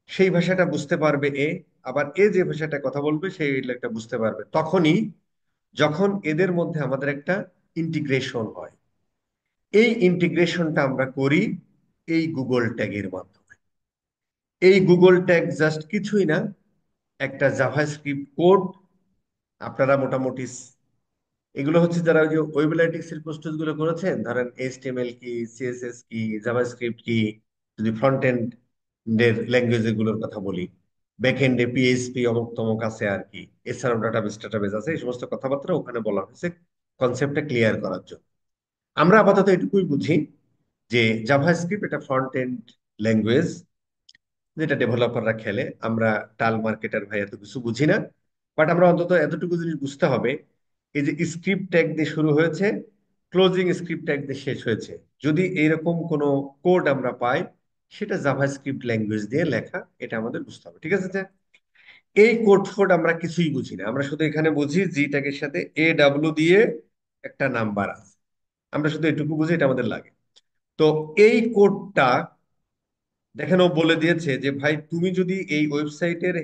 সেই ভাষাটা বুঝতে পারবে এ, আবার এ যে ভাষাটা কথা বলবে সেই লোকটা বুঝতে পারবে তখনই যখন এদের মধ্যে আমাদের একটা ইন্টিগ্রেশন হয়। এই ইন্টিগ্রেশনটা আমরা করি এই গুগল ট্যাগের মাধ্যমে। এই গুগল ট্যাগ জাস্ট কিছুই না, একটা জাভাস্ক্রিপ্ট কোড। আপনারা মোটামুটি এগুলো হচ্ছে, যারা ওই যে ওয়েব অ্যানালিটিক্স এর কোর্স গুলো করেছেন, ধরেন এইচটিএমএল কি, সিএসএস কি, জাভাস্ক্রিপ্ট কি, যদি ফ্রন্ট এন্ড এর ল্যাঙ্গুয়েজ গুলোর কথা বলি, ব্যাক এন্ডে পিএইচপি অমুক তমুক আছে আর কি, এছাড়াও ডাটাবেস আছে, এই সমস্ত কথাবার্তা ওখানে বলা হয়েছে কনসেপ্টটা ক্লিয়ার করার জন্য। আমরা আপাতত এটুকুই বুঝি যে জাভাস্ক্রিপ্ট এটা ফ্রন্ট এন্ড ল্যাঙ্গুয়েজ, যেটা ডেভেলপাররা খেলে। আমরা টাল মার্কেটার ভাই এত কিছু বুঝি না, বাট আমরা অন্তত এতটুকু জিনিস বুঝতে হবে, এই যে স্ক্রিপ্ট ট্যাগ দিয়ে শুরু হয়েছে, ক্লোজিং স্ক্রিপ্ট ট্যাগ দিয়ে শেষ হয়েছে, যদি এইরকম কোনো কোড আমরা পাই, সেটা জাভাস্ক্রিপ্ট ল্যাঙ্গুয়েজ দিয়ে লেখা, এটা আমাদের বুঝতে হবে। ঠিক আছে স্যার? এই কোড ফোড আমরা কিছুই বুঝি না, আমরা শুধু এখানে বুঝি জি ট্যাগের সাথে ডাব্লিউ দিয়ে একটা নাম্বার আছে, আমরা শুধু এটুকু বুঝি, এটা আমাদের লাগে। তো এই কোডটা দেখেন, ও বলে দিয়েছে যে ভাই, তুমি যদি এই ওয়েবসাইটের,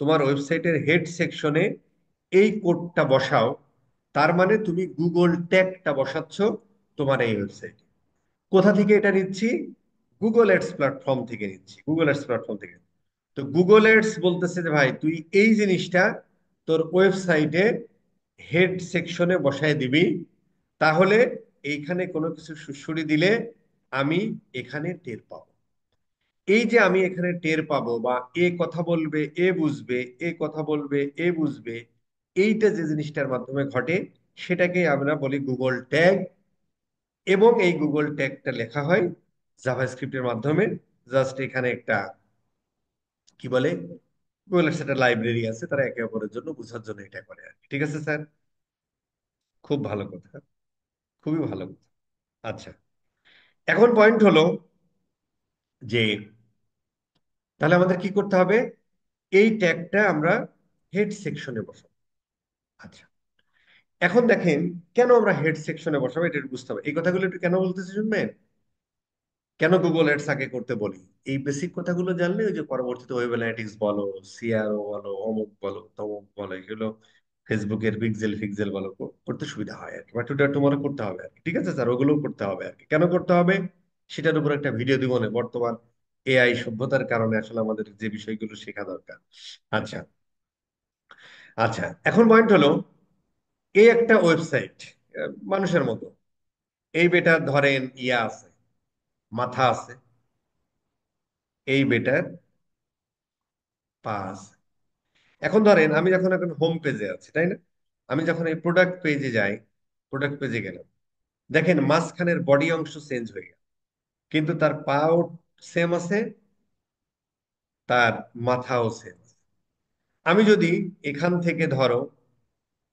তোমার ওয়েবসাইটের হেড সেকশনে এই কোডটা বসাও, তার মানে তুমি গুগল ট্যাগটা বসাচ্ছ তোমার এই ওয়েবসাইটে। কোথা থেকে এটা নিচ্ছি? গুগল অ্যাডস প্ল্যাটফর্ম থেকে নিচ্ছি, গুগল অ্যাডস প্ল্যাটফর্ম থেকে। তো গুগল অ্যাডস বলতেছে যে ভাই, তুই এই জিনিসটা তোর ওয়েবসাইটে হেড সেকশনে বসায় দিবি, তাহলে এইখানে কোনো কিছু সুড়সুড়ি দিলে আমি এখানে টের পাবো। এই যে আমি এখানে টের পাবো, বা এ কথা বলবে এ বুঝবে, এ কথা বলবে এ বুঝবে, এইটা যে জিনিসটার মাধ্যমে ঘটে, সেটাকে আমরা বলি গুগল ট্যাগ। এবং এই গুগল ট্যাগটা লেখা হয় জাভাস্ক্রিপ্টের মাধ্যমে। জাস্ট এখানে একটা কি বলে, গুগলের সেটা লাইব্রেরি আছে, তারা একে অপরের জন্য বোঝার জন্য এটা করে আর কি। ঠিক আছে স্যার? খুব ভালো কথা, খুবই ভালো কথা। আচ্ছা, এখন পয়েন্ট হলো যে, তাহলে আমাদের কি করতে হবে, এই ট্যাগটা আমরা হেড সেকশনে বসাবো। আচ্ছা, এখন দেখেন, কেন আমরা হেড সেকশনে বসাবো এটা একটু বুঝতে হবে। এই কথাগুলো একটু কেন বলতেছি শুনবেন, কেন গুগল অ্যাডস আগে করতে বলি। এই বেসিক কথাগুলো জানলে ওই যে পরবর্তীতে ওয়েব অ্যানালিটিক্স বলো, সিআরও বলো, অমুক বলো তমুক বলো, এগুলো ফেসবুকের পিক্সেল ফিক্সেল বলো, করতে সুবিধা হয় আর কি, বা টুইটার তোমারও করতে হবে আর কি। ঠিক আছে স্যার, ওগুলোও করতে হবে আর কি। কেন করতে হবে সেটার উপর একটা ভিডিও দিব না বর্তমান, এআই সভ্যতার কারণে আসলে আমাদের যে বিষয়গুলো শেখা দরকার। আচ্ছা, আচ্ছা, এখন পয়েন্ট হলো, এই একটা ওয়েবসাইট মানুষের মতো, এই বেটার ধরেন ইয়া আছে, মাথা আছে, এই বেটার পা আছে। এখন ধরেন আমি যখন এখন হোম পেজে আছি, তাই না? আমি যখন এই প্রোডাক্ট পেজে যাই, প্রোডাক্ট পেজে গেলাম, দেখেন মাঝখানের বডি অংশ চেঞ্জ হয়ে গেল, কিন্তু তার পাও সেম আছে, তার মাথাও সেম। আমি যদি এখান থেকে ধরো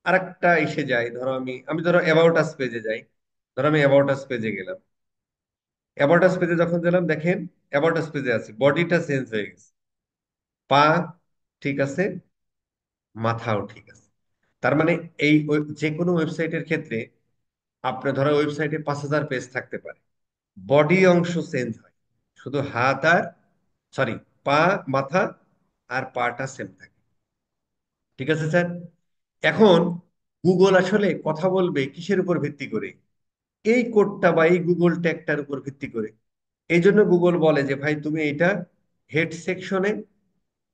আরেকটা এসে যাই, ধরো আমি আমি ধরো অ্যাবাউট আস পেজে যাই, ধরো আমি অ্যাবাউট আস পেজে গেলাম, অ্যাবাউট আস পেজে যখন গেলাম দেখেন অ্যাবাউট আস পেজে আছি, বডিটা চেঞ্জ হয়ে গেছে, পা ঠিক আছে, মাথাও ঠিক আছে। তার মানে এই যে কোনো ওয়েবসাইটের ক্ষেত্রে আপনার ধরো ওয়েবসাইটে 5,000 পেজ থাকতে পারে, বডি অংশ চেঞ্জ হয়, শুধু হাত আর সরি পা, মাথা আর পাটা সেম থাকে। ঠিক আছে স্যার? এখন গুগল আসলে কথা বলবে কিসের উপর ভিত্তি করে? এই কোডটা বা এই গুগল ট্যাগটার উপর ভিত্তি করে। এই জন্য গুগল বলে যে ভাই তুমি এটা হেড সেকশনে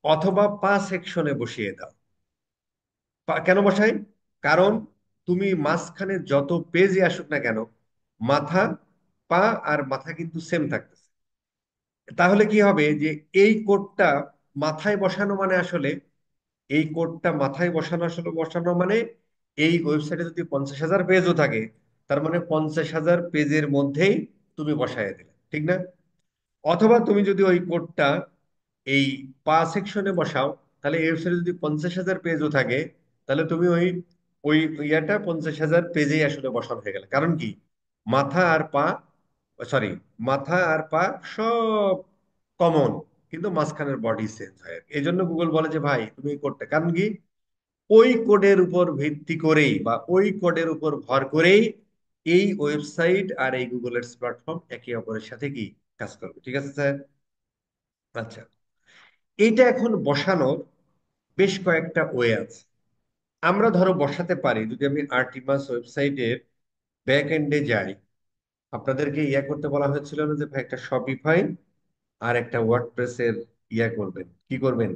অথবা পা সেকশনে বসিয়ে দাও। কেন বসাই? কারণ তুমি মাঝখানে যত পেজে আসুক না কেন, মাথা, পা আর মাথা কিন্তু সেম থাকতেছে। তাহলে কি হবে যে এই কোডটা মাথায় বসানো মানে আসলে, এই কোডটা মাথায় বসানো আসলে বসানো মানে এই ওয়েবসাইটে যদি 50,000 পেজও থাকে, তার মানে 50,000 পেজের মধ্যেই তুমি বসায় দিলে, ঠিক না? অথবা তুমি যদি ওই কোডটা এই পা সেকশনে বসাও, তাহলে এই ওয়েবসাইটে যদি 50,000 পেজও থাকে, তাহলে তুমি ওই ওই ইয়াটা 50,000 পেজেই আসলে বসানো হয়ে গেল। কারণ কি? মাথা আর পা, সরি, মাথা আর পা সব কমন, কিন্তু মাঝখানের বডি চেঞ্জ হয়। এই জন্য গুগল বলে যে ভাই তুমি এই কোডটা, কারণ কি ওই কোডের উপর ভিত্তি করেই বা ওই কোডের উপর ভর করেই এই ওয়েবসাইট আর এই গুগল এডস প্ল্যাটফর্ম একে অপরের সাথে কি কাজ করবে। ঠিক আছে স্যার? আচ্ছা, এইটা এখন বসানোর বেশ কয়েকটা ওয়ে আছে। আমরা ধরো বসাতে পারি, যদি আমি আর্টিমাস ওয়েবসাইটের ব্যাক এন্ডে যাই, আপনাদেরকে ইয়া করতে বলা হয়েছিল না যে ভাই একটা শপিফাই আর একটা ওয়ার্ডপ্রেসের ইয়া করবেন, কি করবেন?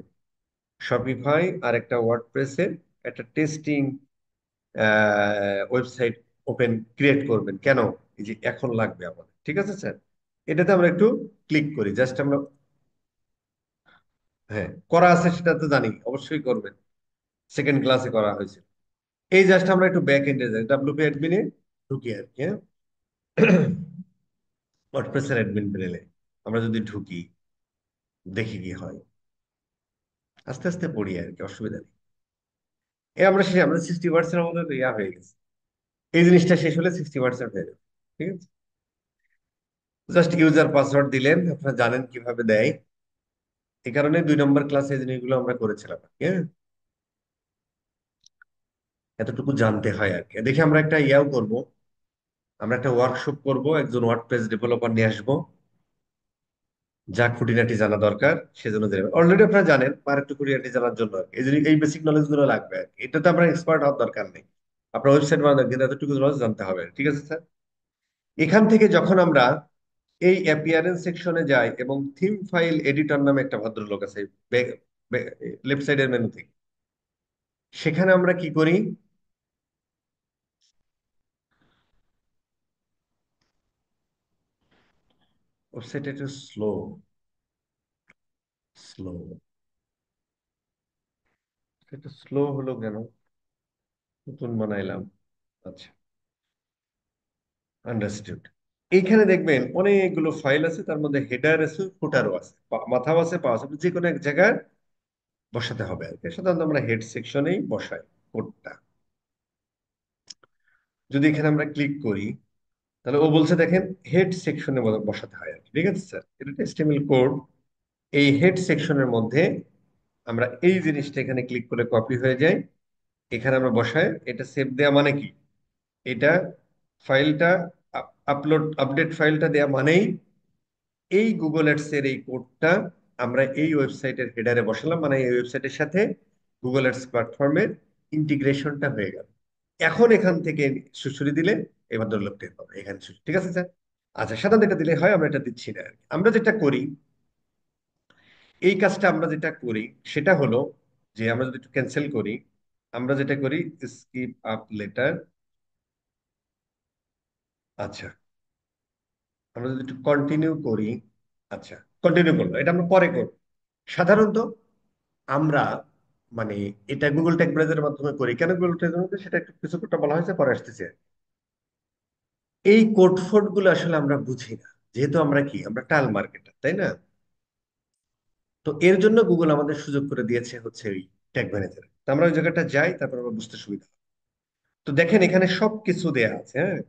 শপিফাই আর একটা ওয়ার্ডপ্রেসের একটা টেস্টিং ওয়েবসাইট ওপেন ক্রিয়েট করবেন। কেন? এই যে এখন লাগবে আমাদের, ঠিক আছে স্যার? এটাতে আমরা একটু ক্লিক করি, জাস্ট আমরা, হ্যাঁ করা আছে সেটা তো জানি, অবশ্যই করবেন, সেকেন্ড ক্লাসে করা হয়েছে। এই জাস্ট আমরা একটু ব্যাক এন্ডে যাই, ডাব্লিউপি অ্যাডমিনে ঢুকি আর কি, হ্যাঁ? ওয়ার্ডপ্রেসের অ্যাডমিন প্যানেলে আমরা যদি ঢুকি, দেখি কি হয়। আস্তে আস্তে পড়ি আর কি, অসুবিধা নেই। এই আমরা শেষ, আমরা 60% আমাদের ইয়া হয়ে গেছে, এই জিনিসটা শেষ হলে 60% হয়ে যাবে। ঠিক আছে, জাস্ট ইউজার পাসওয়ার্ড দিলেন, আপনারা জানেন কিভাবে দেয়। এই কারণে 2 নম্বর ক্লাসে এই জিনিসগুলো আমরা করেছিলাম, হ্যাঁ? এতটুকু জানতে হয় আর কি। দেখি আমরা একটা ইয়াও করব, আমরা একটা ওয়ার্কশপ করব, একজন ওয়ার্ডপ্রেস ডেভেলপার নিয়ে আসবো, যা খুঁটিনাটি জানা দরকার সেজন্য দেবে। অলরেডি আপনারা জানেন, আর একটু খুঁটিনাটি জানার জন্য আর কি। এই জন্য এই বেসিক নলেজ গুলো লাগবে আর কি। এটাতে আপনার এক্সপার্ট হওয়ার দরকার নেই, আপনার ওয়েবসাইট বানানোর কিন্তু এতটুকু নলেজ জানতে হবে। ঠিক আছে স্যার? এখান থেকে যখন আমরা এই অ্যাপিয়ারেন্স সেকশনে যাই এবং থিম ফাইল এডিটর নামে একটা ভদ্রলোক আছে লেফট সাইডের মেনু থেকে, সেখানে আমরা কি করি? ওয়েবসাইট একটু স্লো, স্লো, একটু স্লো হলো কেন? নতুন বানাইলাম। আচ্ছা, আন্ডারস্টুড। এইখানে দেখবেন অনেকগুলো ফাইল আছে, তার মধ্যে হেডার আছে, ফুটারও আছে, মাথাও আছে, পা আছে, যে কোনো এক জায়গায় বসাতে হবে আর কি। সাধারণত আমরা হেড সেকশনেই বসাই কোডটা। যদি এখানে আমরা ক্লিক করি, তাহলে ও বলছে দেখেন হেড সেকশনে বসাতে হয় আর কি। ঠিক আছে স্যার, এটা HTML কোড। এই হেড সেকশনের মধ্যে আমরা এই জিনিসটা এখানে ক্লিক করে কপি হয়ে যায়, এখানে আমরা বসাই। এটা সেভ দেয়া মানে কি? এটা ফাইলটা আপলোড আপডেট ফাইলটা দেয়া মানেই এই গুগল অ্যাডস এর এই কোডটা আমরা এই ওয়েবসাইটের হেডারে বসালাম, মানে এই ওয়েবসাইটের সাথে গুগল অ্যাডস প্ল্যাটফর্মের ইন্টিগ্রেশনটা হয়ে গেল। এখন এখান থেকে সুড়সুড়ি দিলে এবার ডেভেলপ টের পাবে এখানে ঠিক আছে স্যার? আচ্ছা, সাধারণত এটা দিলে হয়, আমরা এটা দিচ্ছি না আর কি। আমরা যেটা করি, এই কাজটা আমরা যেটা করি সেটা হলো যে আমরা যদি একটু ক্যান্সেল করি, আমরা যেটা করি স্কিপ আপ লেটার। আচ্ছা, আমরা যদি একটু কন্টিনিউ করি। আচ্ছা, কন্টিনিউ করলো, এটা আমরা পরে করব। সাধারণত আমরা মানে এটা গুগল ট্যাগ ব্রাউজারের মাধ্যমে করি। কেন গুগল ট্যাগ ব্রাউজার, সেটা একটু কিছু একটা বলা হয়েছে, পরে আসতেছে। এই কোড ফোড গুলো আসলে আমরা বুঝি না, যেহেতু আমরা কি, আমরা টাল মার্কেটার, তাই না? তো এর জন্য গুগল আমাদের সুযোগ করে দিয়েছে হচ্ছে ওই ট্যাগ ম্যানেজার। তো আমরা ওই জায়গাটা যাই, তারপর আমরা বুঝতে সুবিধা হয়। তো দেখেন এখানে সবকিছু দেয়া আছে, হ্যাঁ।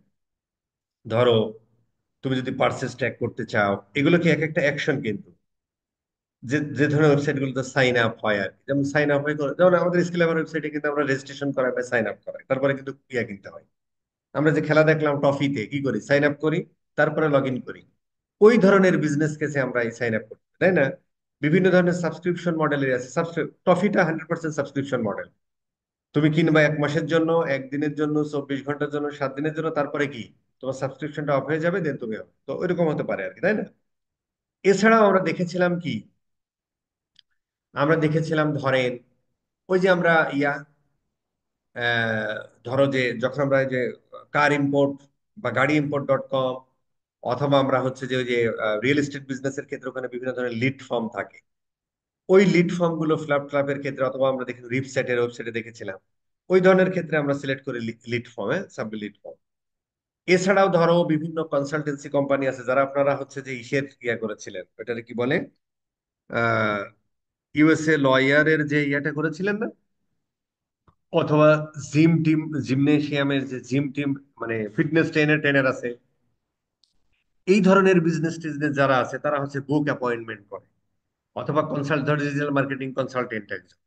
ধরো তুমি যদি পার্সেস ট্র্যাক করতে চাও, এগুলো কি এক একটা অ্যাকশন কিন্তু, যে যে ধরনের ওয়েবসাইট গুলোতে সাইন আপ হয় আর কি। যেমন সাইন আপ হয় যেমন আমাদের স্কিল ওয়েবসাইটে কিন্তু আমরা রেজিস্ট্রেশন করাই বা সাইন আপ করাই, তারপরে কিন্তু ইয়া কিনতে হয়। আমরা যে খেলা দেখলাম টফিতে, কি করি, সাইন আপ করি, তারপরে লগ ইন করি। ওই ধরনের বিজনেস কেসে আমরা এই সাইন আপ করি, তাই না? বিভিন্ন ধরনের সাবস্ক্রিপশন মডেলের আছে। টফিটা 100% সাবস্ক্রিপশন মডেল। তুমি কিনবা 1 মাসের জন্য, 1 দিনের জন্য, 24 ঘন্টার জন্য, 7 দিনের জন্য, তারপরে কি তোমার সাবস্ক্রিপশনটা অফ হয়ে যাবে, দেন তুমি তো ওইরকম হতে পারে আর কি, তাই না? এছাড়াও আমরা দেখেছিলাম কি, আমরা দেখেছিলাম ধরেন ওই যে আমরা ইয়া আহ, ধরো যে যখন আমরা এই যে কার ইম্পোর্ট বা গাড়ি ইম্পোর্ট ডট কম, অথবা আমরা হচ্ছে যে ওই যে রিয়েল এস্টেট বিজনেসের ক্ষেত্রে ওখানে বিভিন্ন ধরনের লিড ফর্ম থাকে। ওই লিড ফর্ম গুলো ফ্ল্যাপ ফ্ল্যাপের ক্ষেত্রে, অথবা আমরা দেখি রিপসেটের ওয়েবসাইটে দেখেছিলাম, ওই ধরনের ক্ষেত্রে আমরা সিলেক্ট করি লিড ফর্ম, হ্যাঁ, সাব লিড ফর্ম। এছাড়াও ধরো বিভিন্ন কনসালটেন্সি কোম্পানি আছে, যারা আপনারা হচ্ছে যে ইসের ইয়া করেছিলেন, ওটাকে কি বলে, আহ ইউএসএ লয়ারের যে ইয়াটা করেছিলেন না, অথবা জিম টিম, জিমনেশিয়ামের যে জিম টিম, মানে ফিটনেস ট্রেনার ট্রেনার আছে। এই ধরনের বিজনেস টিজনেস যারা আছে, তারা হচ্ছে বুক অ্যাপয়েন্টমেন্ট করে। অথবা কনসাল্ট, ধর ডিজিটাল মার্কেটিং কনসালটেন্ট একজন,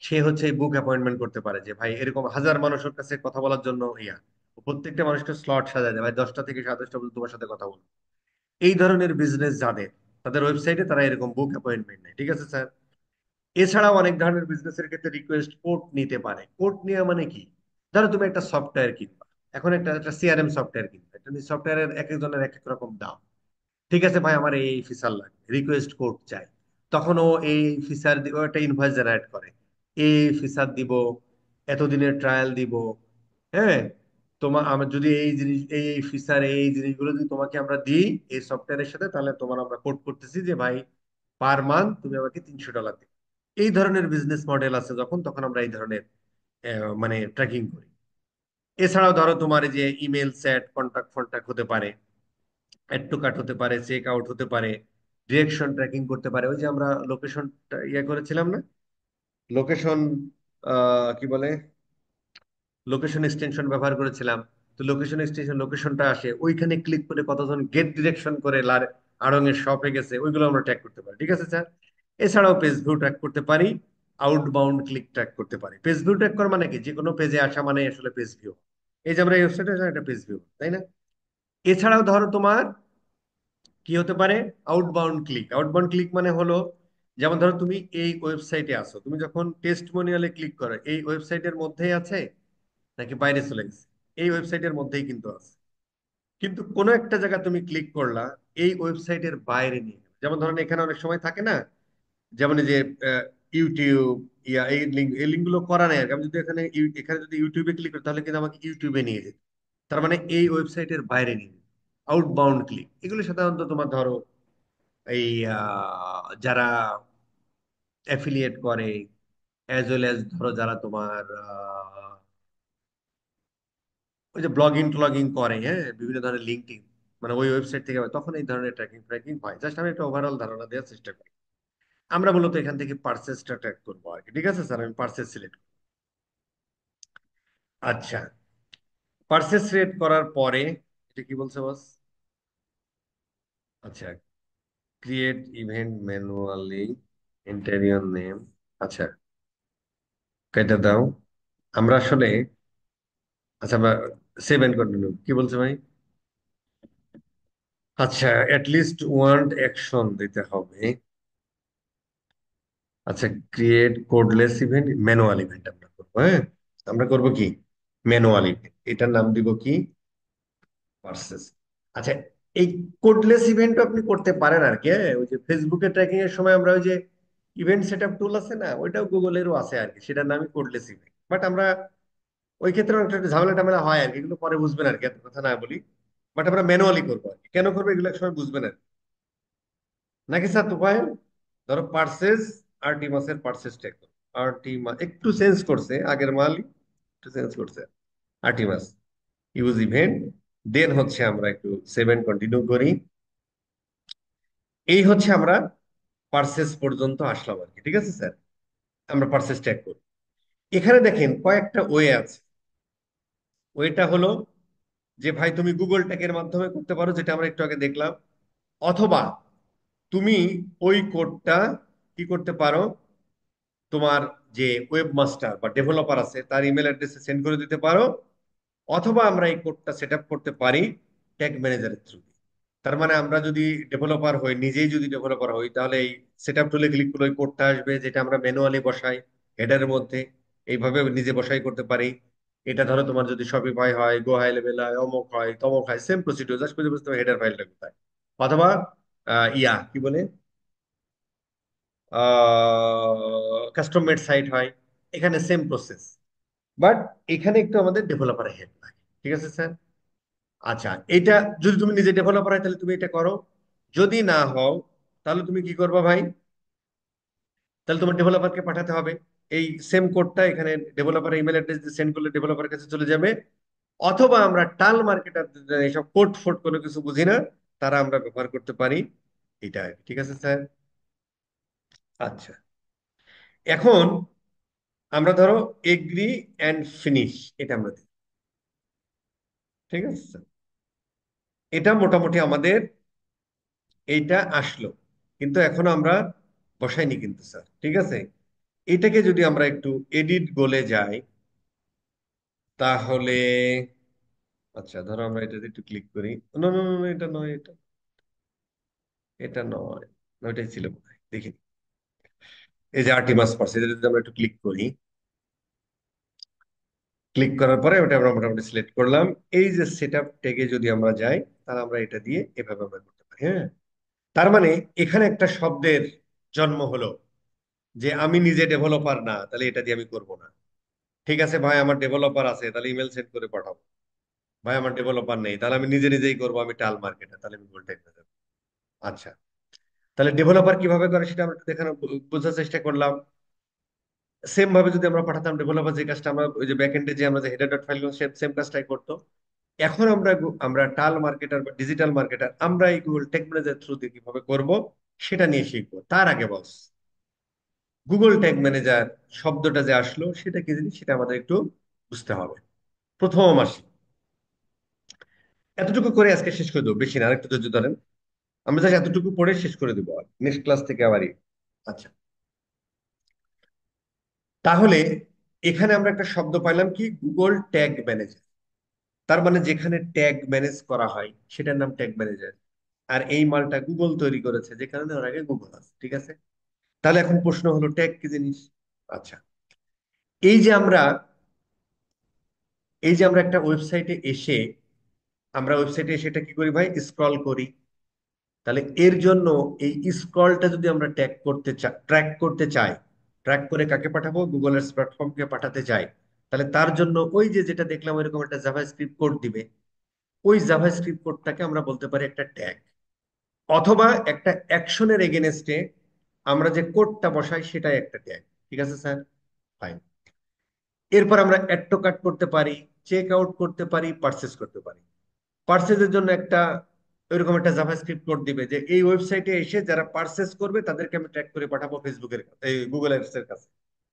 সে হচ্ছে বুক অ্যাপয়েন্টমেন্ট করতে পারে যে ভাই এরকম হাজার মানুষের কাছে কথা বলার জন্য ইয়া, ও প্রত্যেকটা মানুষকে স্লট সাজায় দেয়, ভাই 10টা থেকে 27টা পর্যন্ত তোমার সাথে কথা বলবো। এই ধরনের বিজনেস যাদের, তাদের ওয়েবসাইটে তারা এরকম বুক অ্যাপয়েন্টমেন্ট নেয়, ঠিক আছে স্যার। এছাড়াও অনেক ধরনের বিজনেসের ক্ষেত্রে রিকোয়েস্ট কোড নিতে পারে। কোড নেওয়া মানে কি, ধরো তুমি একটা সফটওয়্যার কিনবা, এখন একটা একটা সিআরএম সফটওয়্যার কিনবা, একটা সফটওয়্যারের এক একজনের এক এক রকম দাম। ঠিক আছে ভাই, আমার এই ফিচার লাগবে, রিকোয়েস্ট কোড চাই। তখন ও এই ফিচার দিব, একটা ইনভয়েস জেনারেট করে, এই ফিচার দিব, এতদিনের ট্রায়াল দিব, হ্যাঁ। তোমার আমার যদি এই জিনিস, এই ফিচার, এই জিনিসগুলো যদি তোমাকে আমরা দিই এই সফটওয়্যারের সাথে, তাহলে তোমার আমরা কোড করতেছি যে ভাই পার মান্থ তুমি আমাকে $300 দিবে। এই ধরনের বিজনেস মডেল আছে যখন, তখন আমরা এই ধরনের মানে ট্র্যাকিং করি। এছাড়াও ধরো তোমার এই যে ইমেল সেট, কন্টাক্ট ফন্টাক্ট হতে পারে, অ্যাড টু কার্ট হতে পারে, চেক আউট হতে পারে, ডিরেকশন ট্র্যাকিং করতে পারে। ওই যে আমরা লোকেশন ইয়ে করেছিলাম না, লোকেশন কি বলে, লোকেশন এক্সটেনশন ব্যবহার করেছিলাম। তো লোকেশন এক্সটেনশন, লোকেশনটা আসে ওইখানে ক্লিক করে কতজন গেট ডিরেকশন করে আড়ং এর শপে গেছে, ওইগুলো আমরা ট্র্যাক করতে পারি, ঠিক আছে স্যার। এছাড়াও পেজ ভিউ ট্র্যাক করতে পারি, আউটবাউন্ড ক্লিক ট্র্যাক করতে পারি। পেজ ভিউ ট্র্যাক করা মানে কি, যে কোনো পেজে আসা মানে আসলে পেজ ভিউ। এই যে আমরা এই ওয়েবসাইটে, এটা পেজ ভিউ, তাই না? এছাড়াও ধরো তোমার কি হতে পারে, আউটবাউন্ড ক্লিক। আউটবাউন্ড ক্লিক মানে হলো, যেমন ধরো তুমি এই ওয়েবসাইটে আসো, তুমি যখন টেস্টমোনিয়ালে ক্লিক করো, এই ওয়েবসাইটের মধ্যেই আছে নাকি বাইরে চলে গেছে, এই ওয়েবসাইটের মধ্যেই কিন্তু আছে। কিন্তু কোনো একটা জায়গা তুমি ক্লিক করলা, এই ওয়েবসাইটের বাইরে নিয়ে গেলো। যেমন ধরেন এখানে অনেক সময় থাকে না, যেমন এই যে ইউটিউব, ইয়া এই লিঙ্ক গুলো করা নাই আর কি। আমি যদি এখানে এখানে যদি ইউটিউবে ক্লিক করি, তাহলে কিন্তু আমাকে ইউটিউবে নিয়ে যেত, তার মানে এই ওয়েবসাইটের বাইরে নিয়ে যেত। আউটবাউন্ড ক্লিক এগুলো সাধারণত তোমার ধরো এই যারা অ্যাফিলিয়েট করে, অ্যাজ ওয়েল অ্যাজ ধরো যারা তোমার ওই যে ব্লগিং ট্লগিং করে, হ্যাঁ, বিভিন্ন ধরনের লিঙ্কডিন, মানে ওই ওয়েবসাইট থেকে হয়, তখন এই ধরনের ট্র্যাকিং ট্র্যাকিং হয়। জাস্ট আমি একটা ওভারঅল ধারণা দেওয়ার চেষ্টা করি। আমরা মূলত এখান থেকে পার্সেসটা ট্র্যাক করবো আর কি, ঠিক আছে স্যার। আমি পার্সেস সিলেক্ট, আচ্ছা, পার্সেস রেট করার পরে এটা কি বলছে বস? আচ্ছা, create event manually, interior name, আচ্ছা, কেটে দাও। আমরা আসলে, আচ্ছা, সেভ এন্ড কন্টিনিউ কি বলছে ভাই? আচ্ছা, লিস্ট ওয়ান অ্যাকশন দিতে হবে। আচ্ছা, ক্রিয়েট কোডলেস ইভেন্ট, ম্যানুয়াল ইভেন্ট আমরা করবো, হ্যাঁ। আমরা করব কি, ম্যানুয়াল ইভেন্ট, এটার নাম দিব কি, পার্সেস। আচ্ছা, এই কোডলেস ইভেন্ট আপনি করতে পারেন আর কি, হ্যাঁ। ওই যে ফেসবুকে ট্র্যাকিং এর সময় আমরা ওই যে ইভেন্ট সেটআপ টুল আছে না, ওইটাও গুগলেরও আছে আর কি, সেটার নামই কোডলেস ইভেন্ট। বাট আমরা ওই ক্ষেত্রে অনেকটা একটু ঝামেলা টামেলা হয় আর কি, এগুলো পরে বুঝবেন আর কি, এত কথা না বলি। বাট আমরা ম্যানুয়ালি করবো আর কি, কেন করবো এগুলো এক সময় বুঝবেন আর কি। নাকি স্যার তুফাইল, ধরো পার্সেস, আরটিমাসের পার্সেস ট্যাগ, আরটিমা একটু চেঞ্জ করছে, আগের মালই একটু চেঞ্জ করছে। আরটিমাস ইউজ ইভেন্ট, দেন হচ্ছে আমরা একটু 7 কন্টিনিউ করি। এই হচ্ছে আমরা পার্সেস পর্যন্ত আসলাম আর কি, ঠিক আছে স্যার। আমরা পার্সেস ট্যাগ করি। এখানে দেখেন কয়েকটা ওয়ে আছে। ওয়েটা হলো যে ভাই তুমি গুগল ট্যাগের মাধ্যমে করতে পারো, যেটা আমরা একটু আগে দেখলাম। অথবা তুমি ওই কোডটা কি করতে পারো, তোমার যে ওয়েব মাস্টার বা ডেভেলপার আছে তার ইমেল অ্যাড্রেসে সেন্ড করে দিতে পারো। অথবা আমরা এই কোডটা সেট আপ করতে পারি ট্যাগ ম্যানেজারের থ্রু। তার মানে আমরা যদি ডেভেলপার হই, নিজেই যদি ডেভেলপার হই, তাহলে এই সেট আপ টুলে ক্লিক করে ওই কোডটা আসবে, যেটা আমরা ম্যানুয়ালি বসাই হেডারের মধ্যে। এইভাবে নিজে বসাই করতে পারি। এটা ধরো তোমার যদি শপিফাই হয়, গো হাই লেভেল হয়, অমুক হয় তমুক হয়, সেম প্রসিডিউর, জাস্ট বুঝে বুঝতে হেডার ফাইলটা কোথায়। অথবা কি বলে, কাস্টম মেড সাইট হয়, এখানে সেম প্রসেস। বাট এখানে একটু আমাদের ডেভেলপারের হেল্প লাগে, ঠিক আছে স্যার। আচ্ছা, এটা যদি তুমি নিজে ডেভেলপার হয় তাহলে তুমি এটা করো। যদি না হও তাহলে তুমি কি করবা ভাই, তাহলে তোমার ডেভেলপারকে পাঠাতে হবে। এই সেম কোডটা এখানে ডেভেলপারের ইমেল অ্যাড্রেস দিয়ে সেন্ড করলে ডেভেলপারের কাছে চলে যাবে। অথবা আমরা টাল মার্কেটার, এইসব কোড ফোড কোনো কিছু বুঝি না, তারা আমরা ব্যবহার করতে পারি এটা আর কি। ঠিক আছে স্যার। আচ্ছা, এখন আমরা ধরো এগ্রি অ্যান্ড ফিনিশ, এটা আমরা দিই। ঠিক আছে স্যার, এটা মোটামুটি আমাদের এইটা আসলো, কিন্তু এখনো আমরা বসাইনি কিন্তু স্যার, ঠিক আছে। এটাকে যদি আমরা একটু এডিট গোলে যাই, তাহলে আচ্ছা ধরো আমরা এটাতে একটু ক্লিক করি। না না না না, এটা নয়, এটা এটা নয়, ওইটাই ছিল বোধহয়, দেখি। এই যে আর্টিমাস পার্স, এটা যদি আমরা একটু ক্লিক করি, ক্লিক করার পরে ওটা আমরা মোটামুটি সিলেক্ট করলাম। এই যে সেট আপ ট্যাগে যদি আমরা যাই, তাহলে আমরা এটা দিয়ে এভাবে আমরা করতে পারি, হ্যাঁ। তার মানে এখানে একটা শব্দের জন্ম হলো, যে আমি নিজে ডেভেলপার না, তাহলে এটা দিয়ে আমি করব না। ঠিক আছে ভাই, আমার ডেভেলপার আছে, তাহলে ইমেল সেন্ড করে পাঠাবো। ভাই আমার ডেভেলপার নেই, তাহলে আমি নিজে নিজেই করবো, আমি টাল মার্কেটার, তাহলে আমি গোল টেক। আচ্ছা, তাহলে ডেভেলপার কিভাবে করে সেটা আমরা একটু দেখানো, বোঝার চেষ্টা করলাম। সেম ভাবে যদি আমরা পাঠাতাম, ডেভেলপার যে কাজটা আমরা ওই যে ব্যাকএন্ডে যে আমরা যে header dot file, same same কাজটাই করতো। এখন আমরা আমরা টাল মার্কেটার বা ডিজিটাল মার্কেটার, আমরা এই গুগল টেক ম্যানেজার থ্রু দিয়ে কিভাবে করব সেটা নিয়ে শিখবো। তার আগে বস, গুগল ট্যাগ ম্যানেজার শব্দটা যে আসলো সেটা কি জিনিস, সেটা আমাদের একটু বুঝতে হবে। প্রথম আসি, এতটুকু করে আজকে শেষ করে দেবো, বেশি না, আরেকটু ধৈর্য ধরেন। আমরা জাস্ট এতটুকু পড়ে শেষ করে দেবো, নেক্সট ক্লাস থেকে আবারই। আচ্ছা, তাহলে এখানে আমরা একটা শব্দ পাইলাম কি, গুগল ট্যাগ ম্যানেজার। তার মানে যেখানে ট্যাগ ম্যানেজ করা হয় সেটার নাম ট্যাগ ম্যানেজার। আর এই মালটা গুগল তৈরি করেছে, যে কারণে ওর আগে গুগল আছে, ঠিক আছে। তাহলে এখন প্রশ্ন হলো ট্যাগ কি জিনিস। আচ্ছা, এই যে আমরা এই যে আমরা একটা ওয়েবসাইটে এসে, আমরা ওয়েবসাইটে এসে এটা কি করি ভাই, স্ক্রল করি। তাহলে এর জন্য এই স্ক্রলটা যদি আমরা ট্যাগ করতে চাই, ট্র্যাক করতে চাই, ট্র্যাক করে কাকে পাঠাবো, গুগল এর প্ল্যাটফর্মকে পাঠাতে চাই। তাহলে তার জন্য ওই যে যেটা দেখলাম এরকম একটা জাভাস্ক্রিপ্ট কোড দিবে, ওই জাভাস্ক্রিপ্ট কোডটাকে আমরা বলতে পারি একটা ট্যাগ। অথবা একটা অ্যাকশনের এগেনস্টে আমরা যে কোডটা বসাই সেটাই একটা ট্যাগ। ঠিক আছে স্যার, ফাইন। এরপর আমরা অ্যাড টু কার্ট করতে পারি, চেক আউট করতে পারি, পারচেস করতে পারি। পার্সেসের জন্য একটা ওইরকম একটা জাভাস্ক্রিপ্ট কোড দিবে, যে এই ওয়েবসাইটে এসে যারা পার্সেস করবে তাদেরকে আমি ট্র্যাক করে পাঠাবো ফেসবুকের, এই গুগল অ্যাডস এর কাছে।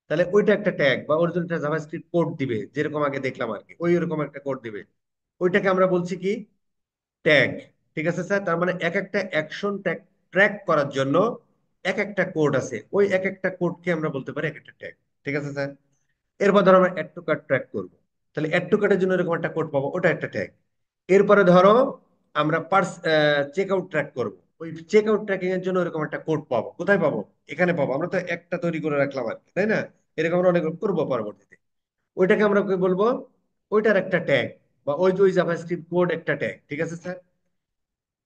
তাহলে ওইটা একটা ট্যাগ, বা ওর জন্য একটা জাভাস্ক্রিপ্ট কোড দিবে, যেরকম আগে দেখলাম আর কি, ওই ওরকম একটা কোড দিবে। ওইটাকে আমরা বলছি কি, ট্যাগ। ঠিক আছে স্যার, তার মানে এক একটা অ্যাকশন ট্যাগ ট্র্যাক করার জন্য এক একটা কোড আছে, ওই এক একটা কোডকে আমরা বলতে পারি এক একটা ট্যাগ। ঠিক আছে স্যার। এরপর ধরো আমরা অ্যাড টু কার্ট ট্র্যাক করবো, তাহলে অ্যাড টু কার্টের জন্য এরকম একটা কোড পাবো, ওটা একটা ট্যাগ। এরপরে ধরো আমরা চেক আউট ট্র্যাক করবো, ওই চেক আউট ট্র্যাকিং এর জন্য এরকম একটা কোড পাবো, কোথায় পাবো, এখানে পাবো। আমরা তো একটা তৈরি করে রাখলাম আর কি, তাই না। এরকম আমরা অনেক করবো পরবর্তীতে। ওইটাকে আমরা কি বলবো, ওইটার একটা ট্যাগ, বা ওই যে ওই জাভাস্ক্রিপ্ট কোড একটা ট্যাগ। ঠিক আছে স্যার।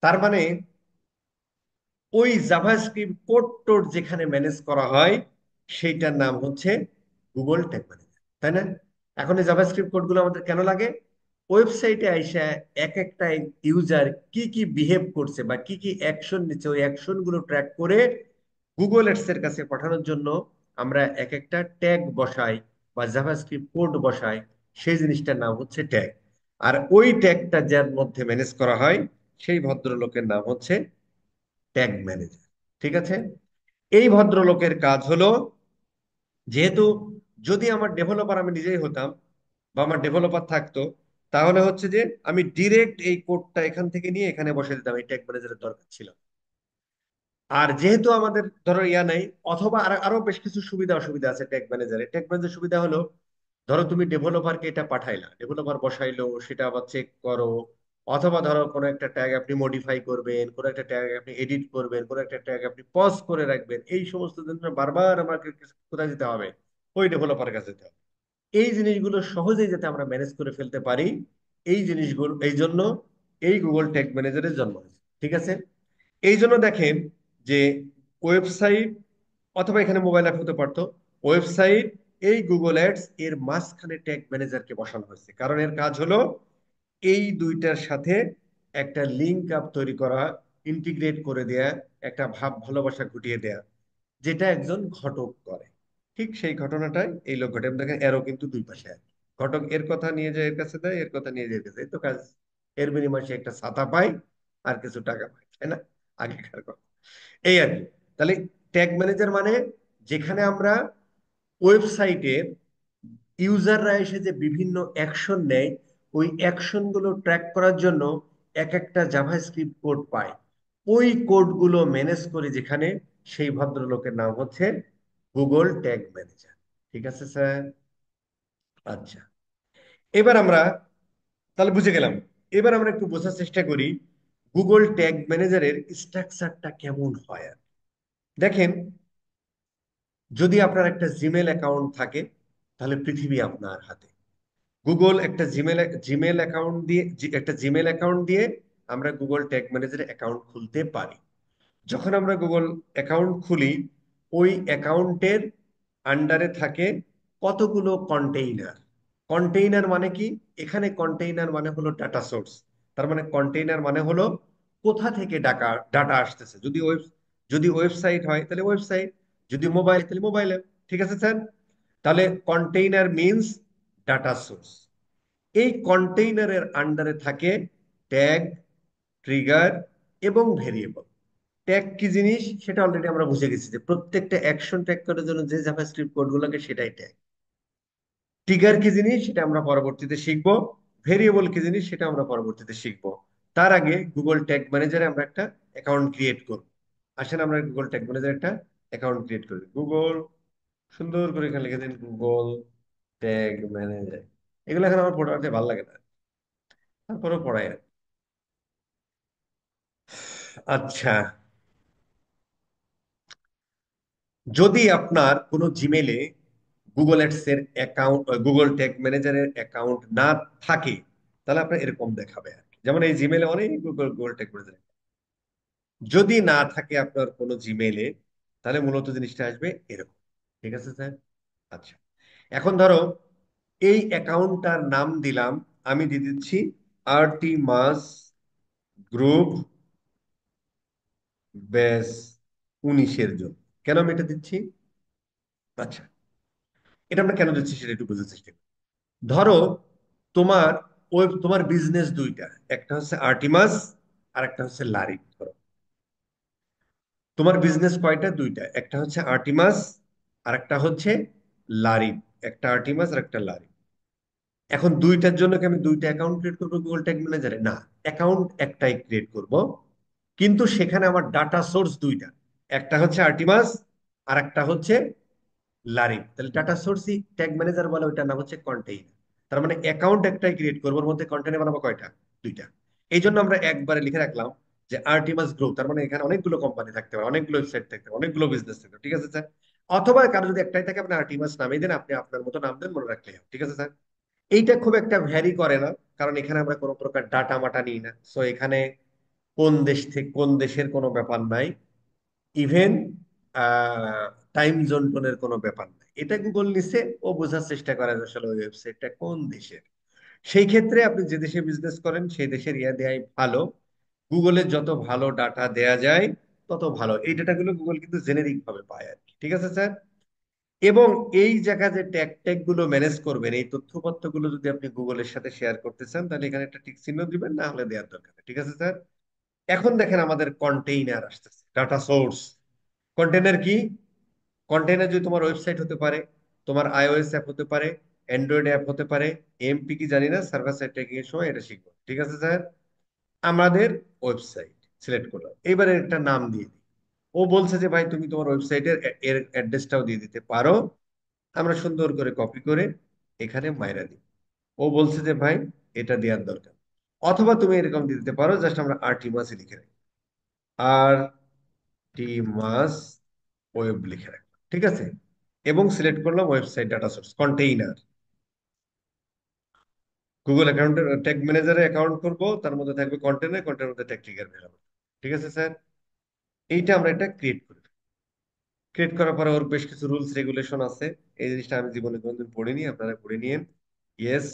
তার মানে ওই জাভাস্ক্রিপ্ট কোড টোড যেখানে ম্যানেজ করা হয় সেইটার নাম হচ্ছে গুগল ট্যাগ ম্যানেজার, তাই না? এখন এই জাভাস্ক্রিপ্ট কোড গুলো আমাদের কেন লাগে? ওয়েবসাইটে আইসা এক একটা ইউজার কি কি বিহেভ করছে বা কি কি অ্যাকশন নিচ্ছে, ওই অ্যাকশন গুলো ট্র্যাক করে গুগল এডস এর কাছে পাঠানোর জন্য আমরা এক একটা ট্যাগ বসাই বা জাভাস্ক্রিপ্ট কোড বসাই। সেই জিনিসটার নাম হচ্ছে ট্যাগ। আর ওই ট্যাগটা যার মধ্যে ম্যানেজ করা হয় সেই ভদ্রলোকের নাম হচ্ছে ট্যাগ ম্যানেজার। ঠিক আছে? এই ভদ্রলোকের কাজ হলো, যেহেতু যদি আমার ডেভেলপার আমি নিজেই হতাম বা আমার ডেভেলপার থাকতো, তাহলে হচ্ছে যে আমি ডিরেক্ট এই কোডটা এখান থেকে নিয়ে এখানে বসে দিতাম, এই ট্যাগ ম্যানেজারের দরকার ছিল না। আর যেহেতু আমাদের ধরো ইয়া নাই, অথবা আরো বেশ কিছু সুবিধা অসুবিধা আছে ট্যাগ ম্যানেজারে। ট্যাগ ম্যানেজার সুবিধা হলো, ধরো তুমি ডেভেলপারকে এটা পাঠাইলা, ডেভেলপার বসাইলো, সেটা আবার চেক করো। অথবা ধরো কোনো একটা ট্যাগ আপনি মডিফাই করবেন, কোনো একটা ট্যাগ আপনি এডিট করবেন, কোনো একটা ট্যাগ আপনি পজ করে রাখবেন, এই সমস্ত জন্য বারবার আমাকে কোথায় যেতে হবে? ওই ডেভেলপারের কাছে যেতে হবে। এই জিনিসগুলো সহজেই যাতে আমরা ম্যানেজ করে ফেলতে পারি, এই জিনিসগুলো এই জন্য এই গুগল ট্যাগ ম্যানেজারের জন্ম হয়েছে। ঠিক আছে? এই জন্য দেখেন যে ওয়েবসাইট, অথবা এখানে মোবাইল অ্যাপ হতে পারতো, ওয়েবসাইট, এই গুগল অ্যাডস এর মাঝখানে ট্যাগ ম্যানেজারকে বসানো হয়েছে, কারণ এর কাজ হলো এই দুইটার সাথে একটা লিঙ্ক আপ তৈরি করা, ইন্টিগ্রেট করে দেয়া, একটা ভাব ভালোবাসা ঘটিয়ে দেয়া, যেটা একজন ঘটক করে। ঠিক সেই ঘটনাটাই এই লোক ঘটে। দেখেন এরও কিন্তু দুই পাশে আছে। ঘটক এর কথা নিয়ে যায় এর কাছে দেয়, এর কথা নিয়ে যায় এর কাছে, এই তো কাজ। এর বিনিময়ে সে একটা ছাতা পায় আর কিছু টাকা পায়, তাই না? আগেকার কথা। এই আর কি। তাহলে ট্যাগ ম্যানেজার মানে যেখানে আমরা ওয়েবসাইটে ইউজাররা এসে যে বিভিন্ন অ্যাকশন নেয়, ওই অ্যাকশন গুলো ট্র্যাক করার জন্য এক একটা জাভাস্ক্রিপ্ট কোড পায়, ওই কোডগুলো ম্যানেজ করে যেখানে, সেই ভদ্রলোকের নাম হচ্ছে গুগল ট্যাগ ম্যানেজার। ঠিক আছে স্যার? আচ্ছা, এবার আমরা তাহলে বুঝে গেলাম। এবার আমরা একটু বোঝার চেষ্টা করি গুগল ট্যাগ ম্যানেজারের স্ট্রাকচারটা কেমন হয়। আর দেখেন, যদি আপনার একটা জিমেল অ্যাকাউন্ট থাকে, তাহলে পৃথিবী আপনার হাতে। গুগল একটা জিমেল অ্যাকাউন্ট দিয়ে, একটা জিমেল অ্যাকাউন্ট দিয়ে আমরা গুগল ট্যাগ ম্যানেজারে অ্যাকাউন্ট খুলতে পারি। যখন আমরা গুগল অ্যাকাউন্ট খুলি, ওই অ্যাকাউন্টের আন্ডারে থাকে কতগুলো কন্টেইনার। কন্টেইনার মানে কি? এখানে কন্টেইনার মানে হলো ডাটা সোর্স। তার মানে কন্টেইনার মানে হলো কোথা থেকে ডাটা ডাটা আসতেছে। যদি ওয়েবসাইট হয় তাহলে ওয়েবসাইট, যদি মোবাইল তাহলে মোবাইলে। ঠিক আছে স্যার? তাহলে কন্টেইনার মিন্স ডাটা সোর্স। এই কন্টেইনারের আন্ডারে থাকে ট্যাগ, ট্রিগার এবং ভেরিয়েবল। ট্যাগ কি জিনিস সেটা অলরেডি আমরা বুঝে গেছি, যে প্রত্যেকটা অ্যাকশন ট্যাগ করার জন্য যে জাভাস্ক্রিপ্ট কোডগুলো লাগে সেটাই ট্যাগ। ট্রিগার কি জিনিস সেটা আমরা পরবর্তীতে শিখবো। ভেরিয়েবল কি জিনিস সেটা আমরা পরবর্তীতে শিখবো। তার আগে গুগল ট্যাগ ম্যানেজারে আমরা একটা অ্যাকাউন্ট ক্রিয়েট করব। আসেন আমরা গুগল ট্যাগ ম্যানেজারে একটা অ্যাকাউন্ট ক্রিয়েট করি। গুগল, সুন্দর করে এখানে লিখে দিন গুগল ট্যাগ ম্যানেজার। এগুলো এখন আমার পড়াতে ভালো লাগে না, তারপরেও পড়াই আর কি। আচ্ছা, যদি আপনার কোনো জিমেলে গুগল অ্যাডস এর অ্যাকাউন্ট, গুগল ট্যাগ ম্যানেজারের অ্যাকাউন্ট না থাকে, তাহলে আপনার এরকম দেখাবে আর কি। যেমন এই জিমেলে অনেক গুগল গুগল ট্যাগ ম্যানেজার। যদি না থাকে আপনার কোনো জিমেলে, তাহলে মূলত জিনিসটা আসবে এরকম। ঠিক আছে স্যার? আচ্ছা, এখন ধরো এই অ্যাকাউন্টটার নাম দিলাম, আমি দিয়ে দিচ্ছি আরটিমাস গ্রুপ ব্যাস 19-এর জন্য। কেন আমি এটা দিচ্ছি? আচ্ছা, এটা আমরা কেন দিচ্ছি সেটা একটু বুঝার চেষ্টা করি। ধরো তোমার তোমার বিজনেস দুইটা, একটা হচ্ছে আর্টিমাস আর একটা হচ্ছে লারিক। ধরো তোমার বিজনেস কয়টা? দুইটা, একটা হচ্ছে আর্টিমাস আর একটা হচ্ছে লারিক। একটা আর্টিমাস আর একটা লারিক। এখন দুইটার জন্য কি আমি দুইটা অ্যাকাউন্ট ক্রিয়েট করবো গুগল ট্যাগ ম্যানেজারে? না, অ্যাকাউন্ট একটাই ক্রিয়েট করব, কিন্তু সেখানে আমার ডাটা সোর্স দুইটা, একটা হচ্ছে আর্টিমাস আর একটা হচ্ছে লারিন। তাহলে ডাটা সোর্সই ট্যাগ ম্যানেজার বলে, ওইটার নাম হচ্ছে কন্টেইনার। তার মানে অ্যাকাউন্ট একটাই ক্রিয়েট করবো, ওর মধ্যে কন্টেইনার বানাবো কয়টা? দুইটা। এই জন্য আমরা একবারে লিখে রাখলাম যে আর্টিমাস গ্রুপ। তার মানে এখানে অনেকগুলো কোম্পানি থাকতে পারে, অনেকগুলো ওয়েবসাইট থাকতে পারে, অনেকগুলো বিজনেস থাকতে পারে। ঠিক আছে স্যার? অথবা কারো যদি একটাই থাকে, আপনি আর্টিমাস নামিয়ে দেন, আপনি আপনার মতো নাম দেন, মনে রাখলেই হবে। ঠিক আছে স্যার? এইটা খুব একটা ভ্যারি করে না, কারণ এখানে আমরা কোনো প্রকার ডাটা মাটা নিই না। সো এখানে কোন দেশ থেকে কোন দেশের কোনো ব্যাপার নাই। ইভেন টাইম জোন টোনের কোনো ব্যাপার নাই, এটা গুগল নিছে, ও বোঝার চেষ্টা করে যে আসলে ওই ওয়েবসাইটটা কোন দেশের। সেই ক্ষেত্রে আপনি যে দেশে বিজনেস করেন সেই দেশের ইয়া দেয়াই ভালো। গুগলে যত ভালো ডাটা দেয়া যায় তত ভালো। এই ডাটাগুলো গুগল কিন্তু জেনেরিক ভাবে পায় আর কি। ঠিক আছে স্যার? এবং এই জায়গা যে ট্যাগ ট্যাগ গুলো ম্যানেজ করবেন, এই তথ্যপত্র গুলো যদি আপনি গুগলের সাথে শেয়ার করতে চান তাহলে এখানে একটা টিক চিহ্ন দিবেন, না হলে দেওয়ার দরকার নেই। ঠিক আছে স্যার? এখন দেখেন আমাদের কন্টেইনার আসতেছে, ডাটা সোর্স। কন্টেইনার কি? কন্টেইনার যদি তোমার ওয়েবসাইট হতে পারে, তোমার আইওএস অ্যাপ হতে পারে, অ্যান্ড্রয়েড অ্যাপ হতে পারে, এমপি কি জানি না, সার্ভার সাইড ট্র্যাকিং এর সময় এটা শিখবো। ঠিক আছে স্যার? আমাদের ওয়েবসাইট সিলেক্ট করলাম, এবারে একটা নাম দিয়ে দিই। ও বলছে যে ভাই তুমি তোমার ওয়েবসাইটের এর অ্যাড্রেসটাও দিয়ে দিতে পারো। আমরা সুন্দর করে কপি করে এখানে মাইরা দিই। ও বলছে যে ভাই এটা দেওয়ার দরকার। অথবা তুমি এরকম দিয়ে দিতে পারো, জাস্ট আমরা আরটিমাসই লিখে রাখি, আর টি মাস ওয়েব লিখে রাখলাম। ঠিক আছে? এবং সিলেক্ট করলাম website data source container. Google অ্যাকাউন্টের ট্যাগ ম্যানেজারে অ্যাকাউন্ট করব, তার মধ্যে থাকবে কন্টেইনার, কন্টেইনার মধ্যে ট্যাগ ট্রিগার ভেরাবো। ঠিক আছে স্যার? এইটা আমরা এটা ক্রিয়েট করি। ক্রিয়েট করার পরে ওর বেশ কিছু রুলস রেগুলেশন আছে। এই জিনিসটা আমি জীবনে কোনোদিন পড়িনি, আপনারা পড়ে নিয়েন। ইয়েস,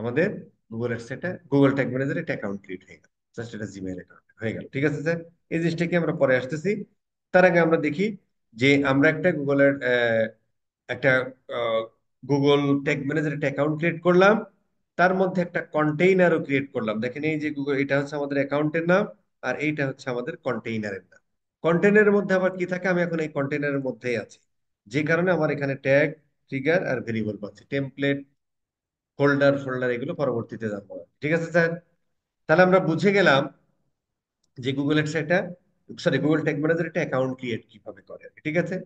আমাদের গুগল অ্যাডসেটে গুগল ট্যাগ ম্যানেজারে একটা অ্যাকাউন্ট ক্রিয়েট হয়ে গেল। জাস্ট এটা জিমেইল অ্যাকাউন্ট হয়ে গেল। ঠিক আছে স্যার? এই জিনিসটাকে আমরা পরে আসতেছি। তার আগে আমরা দেখি যে আমরা একটা গুগলের একটা গুগল ট্যাগ ম্যানেজার একটা অ্যাকাউন্ট ক্রিয়েট করলাম, তার মধ্যে একটা কন্টেইনারও ক্রিয়েট করলাম। দেখেন এই যে গুগল, এটা হচ্ছে আমাদের অ্যাকাউন্টের নাম, আর এইটা হচ্ছে আমাদের কন্টেইনারের নাম। কন্টেইনারের মধ্যে আবার কি থাকে, আমি এখন এই কন্টেইনারের মধ্যেই আছি, যে কারণে আমার এখানে ট্যাগ, ট্রিগার আর ভেরিয়েবল পাচ্ছি, টেমপ্লেট, হোল্ডার ফোল্ডার, এগুলো পরবর্তীতে জানবো। ঠিক আছে স্যার? তাহলে আমরা বুঝে গেলাম যে গুগল একটা, সরি, গুগল ট্যাগ ম্যানেজার একটা অ্যাকাউন্ট ক্রিয়েট কিভাবে করে। ঠিক আছে?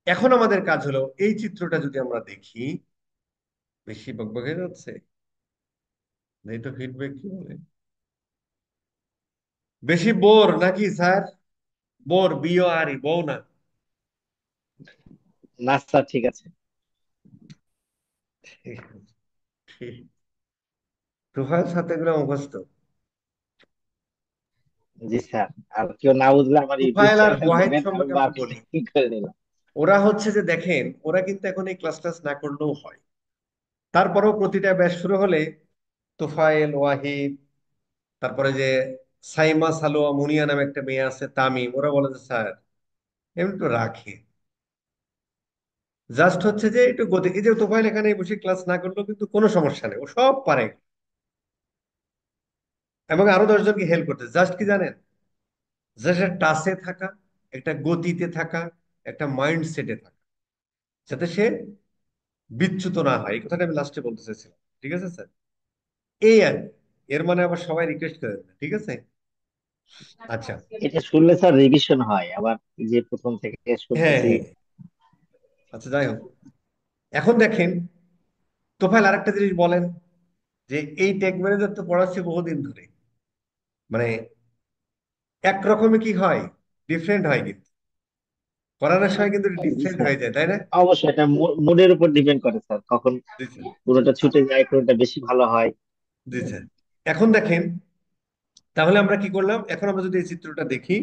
এখন আমাদের কাজ হলো এই চিত্রটা যদি আমরা দেখি, বেশি বকবকে যাচ্ছে, এই তো ফিডব্যাক কি বলে, বেশি বোর নাকি স্যার? বোর, বিও আর ই, বউ না। না স্যার, ঠিক আছে। প্রোফাইল সাথে গুলো মুখস্থ। জি স্যার। আর কেউ না বুঝলে আমার ইউটিউব প্রোফাইল আর চ্যানেল ওয়াহিদ বলবেন, আমি সম্পর্কে আমি বলি। মার্কেটিং করে নিলাম। ওরা হচ্ছে যে দেখেন, ওরা কিন্তু এখন এই ক্লাস টাস না করলেও হয়। তারপরেও প্রতিটা ব্যাচ শুরু হলে তোফায়েল, ওয়াহিদ, তারপরে যে সাইমা, সালোয়া, মুনিয়া নামে একটা মেয়ে আছে, তামিম, ওরা বলে যে স্যার এমনি তো রাখে, জাস্ট হচ্ছে যে একটু গতি। এই যে তোফাইল এখানে বসে ক্লাস না করলেও কিন্তু কোনো সমস্যা নেই, ও সব পারে। এবং আরো 10 জনকে হেল্প করতে, জাস্ট কি জানেন, জাস্ট একটা টাচে থাকা, একটা গতিতে থাকা, একটা মাইন্ড সেটে থাকা, যাতে সে বিচ্যুত না হয়। এই কথাটা আমি লাস্টে বলতে চাইছিলাম। ঠিক আছে স্যার? এই আর কি। এর মানে আবার সবাই রিকোয়েস্ট করেন না। ঠিক আছে? আচ্ছা। এটা শুনলে স্যার রিভিশন হয় আবার, এই যে প্রথম থেকে হ্যাঁ, শুনতেছি। হ্যাঁ। আচ্ছা, যাই হোক, এখন দেখেন তোফাইল আরেকটা জিনিস বলেন, যে এই টেক ম্যানেজার তো পড়াচ্ছি বহুদিন ধরে, মানে একরকমই কি হয়, ডিফারেন্ট হয় কিন্তু, করানোর সময় কিন্তু জি ডিফারেন্ট স্যার, হয়ে যায়, তাই না? অবশ্যই এটা মুডের উপর ডিপেন্ড করে স্যার, কখন জি স্যার। পুরোটা ছুটে যায়, কোনটা বেশি ভালো হয়। জি স্যার। এখন দেখেন, তাহলে আমরা কি করলাম, এখন আমরা যদি এই চিত্রটা দেখি,